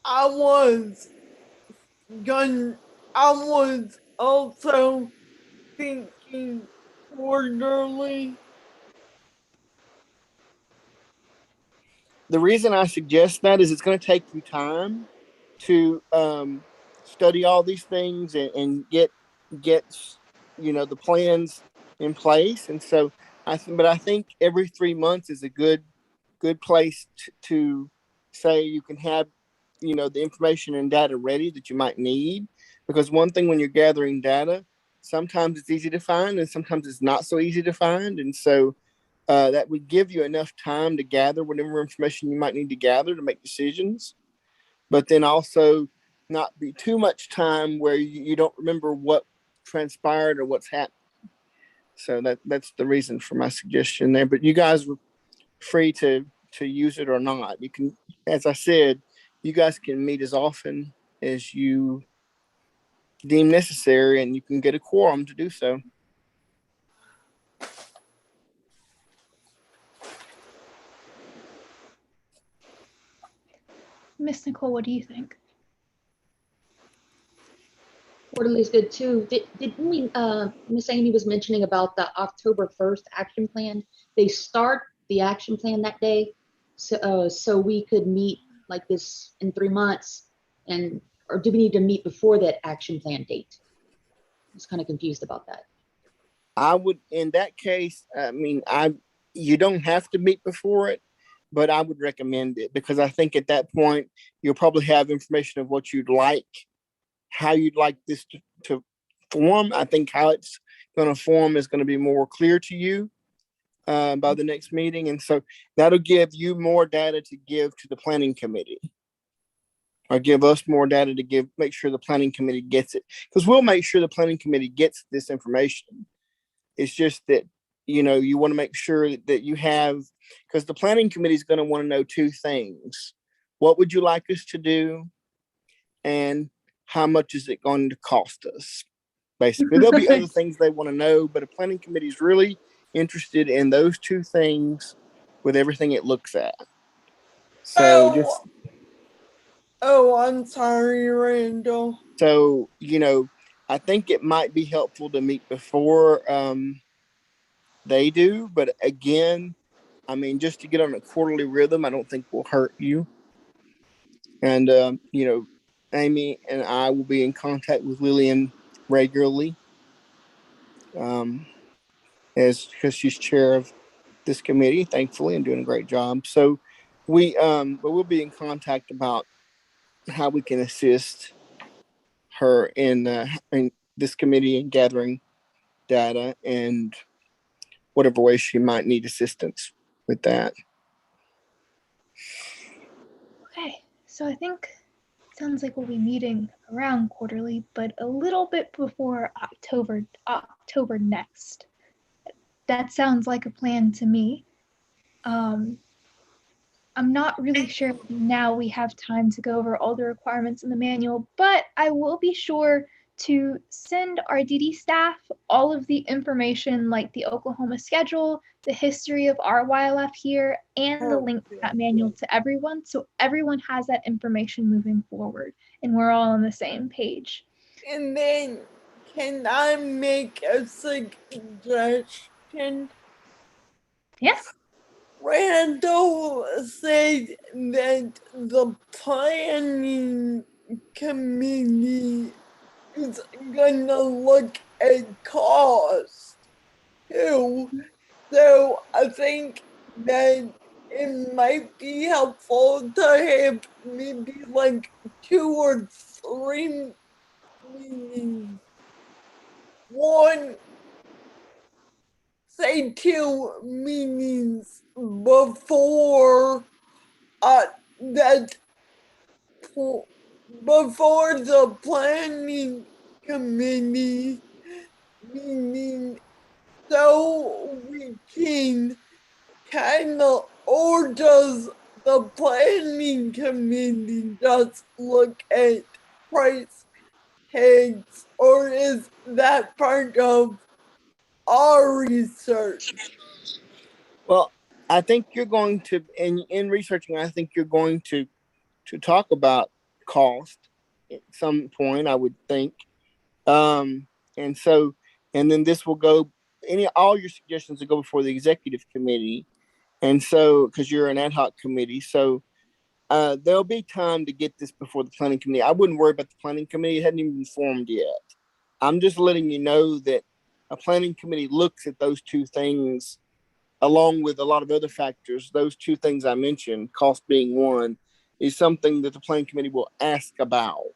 I was also thinking quarterly. The reason I suggest that is it's going to take you time to study all these things and get the plans in place. And so I think every 3 months is a good place to say you can have the information and data ready that you might need. Because one thing when you're gathering data, sometimes it's easy to find and sometimes it's not so easy to find. And so that would give you enough time to gather whatever information you might need to gather to make decisions. but then also not be too much time where you don't remember what transpired or what's happened. So that's the reason for my suggestion there. But you guys were free to use it or not. You can, as I said, you guys can meet as often as you deem necessary, and you can get a quorum to do so. Miss Nicole, what do you think? Quarterly is good too. Didn't we, Miss Amy was mentioning about the October 1st action plan. They start the action plan that day. So we could meet like this in 3 months, or do we need to meet before that action plan date? I was kind of confused about that. I would, in that case, I mean, you don't have to meet before it, but I would recommend it, because I think at that point you'll probably have information of what you'd like, how you'd like this to form. I think how it's going to form is going to be more clear to you by the next meeting. And so that'll give you more data to give to the planning committee, or give us more data to make sure the planning committee gets it. Because we'll make sure the planning committee gets this information. It's just that, you want to make sure that you have, because the planning committee is going to want to know two things. What would you like us to do? And how much is it going to cost us? Basically, there'll be other things they want to know, but a planning committee is really interested in those two things with everything it looks at. So I'm sorry, Randall. So, I think it might be helpful to meet before they do. But again, I mean, just to get on a quarterly rhythm, I don't think will hurt you. And, Amy and I will be in contact with Lillian regularly, because she's chair of this committee, thankfully, and doing a great job. So but we'll be in contact about how we can assist her in this committee and gathering data and whatever way she might need assistance with that. Okay, so I think it sounds like we'll be meeting around quarterly, but a little bit before October next. That sounds like a plan to me. I'm not really sure now we have time to go over all the requirements in the manual, but I will be sure to send our DD staff all of the information, like the Oklahoma schedule, the history of our YLF here, and the link to that manual to everyone, so everyone has that information moving forward and we're all on the same page. And then, can I make a suggestion? Yes. Randall said that the planning committee is gonna look at cost too. So I think that it might be helpful to have maybe like 2 or 3 meetings. Say 2 meetings before before the planning committee meeting, so we can or does the planning committee just look at price tags, or is that part of our research? Well, I think you're going to, in researching, I think you're going to talk about cost at some point, I would think. And then this will go, all your suggestions will go before the executive committee. And so, because you're an ad hoc committee, so there'll be time to get this before the planning committee. I wouldn't worry about the planning committee. It hadn't even been formed yet. I'm just letting you know that a planning committee looks at those two things along with a lot of other factors. Those two things I mentioned, cost being one, is something that the planning committee will ask about.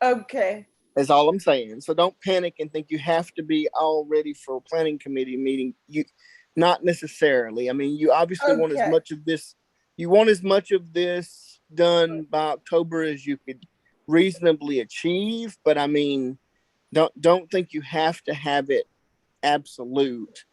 Okay. That's all I'm saying. So don't panic and think you have to be all ready for a planning committee meeting. Not necessarily. I mean, you obviously want as much of this. You want as much of this done by October as you could reasonably achieve. But I mean, don't think you have to have it absolute.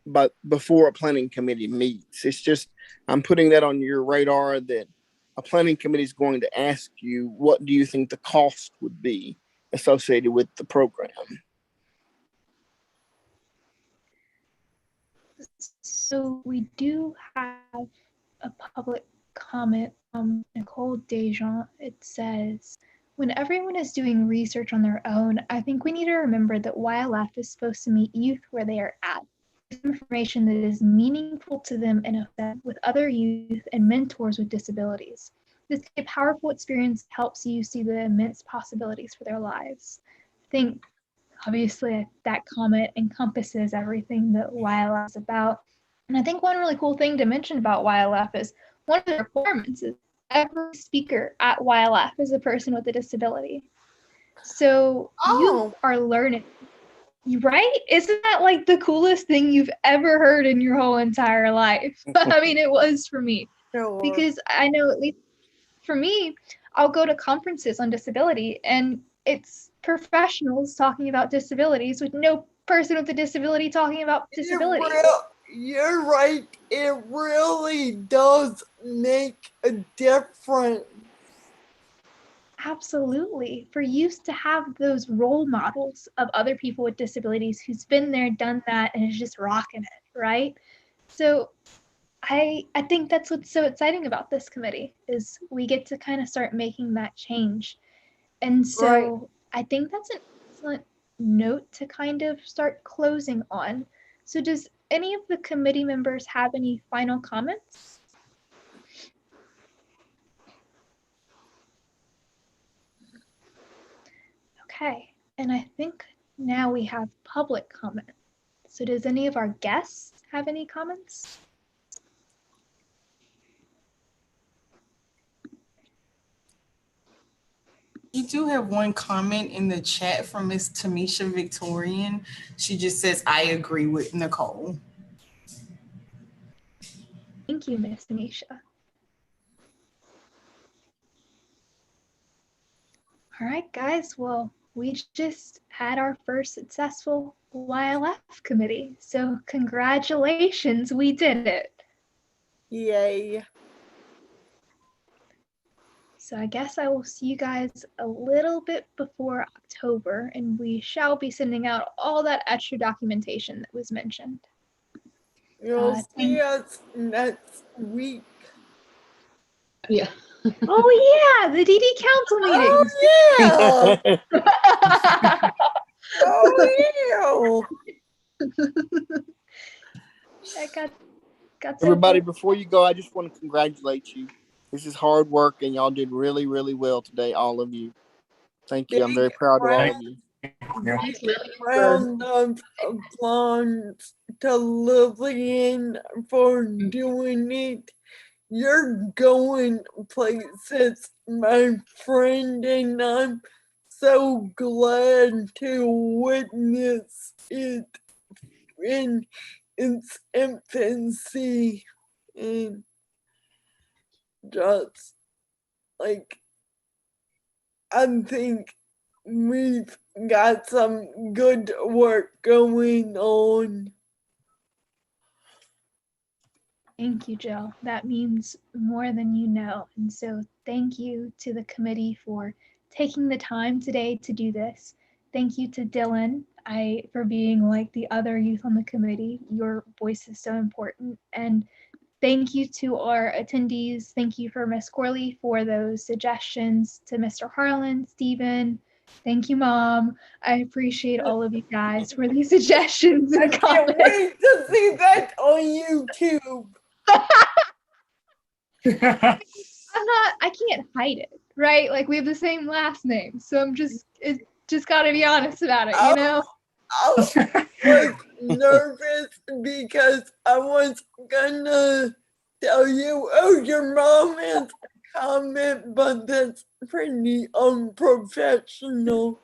But before a planning committee meets, it's just I'm putting that on your radar that a planning committee is going to ask you, what do you think the cost would be associated with the program? So we do have a public comment from Nicole Dejean. It says, when everyone is doing research on their own, I think we need to remember that YLF is supposed to meet youth where they are at. Information that is meaningful to them and effect with other youth and mentors with disabilities. This is a powerful experience that helps you see the immense possibilities for their lives. I think obviously that comment encompasses everything that YLF is about. And I think one really cool thing to mention about YLF is one of the requirements is every speaker at YLF is a person with a disability. So you are learning, right? Isn't that like the coolest thing you've ever heard in your whole entire life? I mean, it was for me. Sure. Because I know, at least for me, I'll go to conferences on disability and it's professionals talking about disabilities with no person with a disability talking about disability. You're right. It really does make a difference. Absolutely. For youth to have those role models of other people with disabilities who's been there, done that, and is just rocking it, right? So I think that's what's so exciting about this committee is we get to kind of start making that change. And so Right. I think that's an excellent note to kind of start closing on. So does any of the committee members have any final comments? Okay, and I think now we have public comment. So does any of our guests have any comments? We do have one comment in the chat from Miss Tamisha Victorian. She just says, I agree with Nicole. Thank you, Miss Anisha. All right, guys. Well, we just had our first successful YLF committee. So congratulations, we did it. Yay. So I guess I will see you guys a little bit before October, and we shall be sending out all that extra documentation that was mentioned. You'll see us next week. Yeah. Oh yeah, the DD council meetings. Oh yeah. Oh I got Everybody, before you go, I just want to congratulate you. This is hard work, and y'all did really, really well today, all of you. Thank you. I'm very proud of all of you. Thanks, Lily. round of applause to Lillian for doing it. You're going places, my friend, and I'm so glad to witness it in its infancy and just like I think we've got some good work going on. Thank you, Jill. That means more than you know. And so thank you to the committee for taking the time today to do this. Thank you to Dylan for being like the other youth on the committee. Your voice is so important. And thank you to our attendees. Thank you for Ms. Corley for those suggestions, to Mr. Harlan, Stephen. Thank you, Mom. I appreciate all of you guys for these suggestions and comments. I can't wait to see that on YouTube. I can't hide it, right? Like we have the same last name. So it's just gotta be honest about it, you know? I was nervous because I was gonna tell you, oh, your mom has a comment, but that's pretty unprofessional.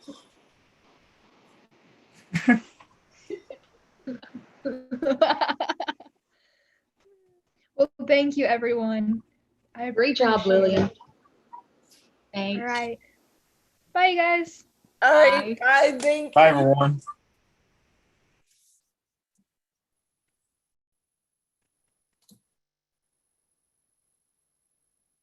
Well, thank you, everyone. Great job, appreciate Lillian. it. Thanks. All right. Bye, guys. All right, bye. Thank Bye, you. everyone.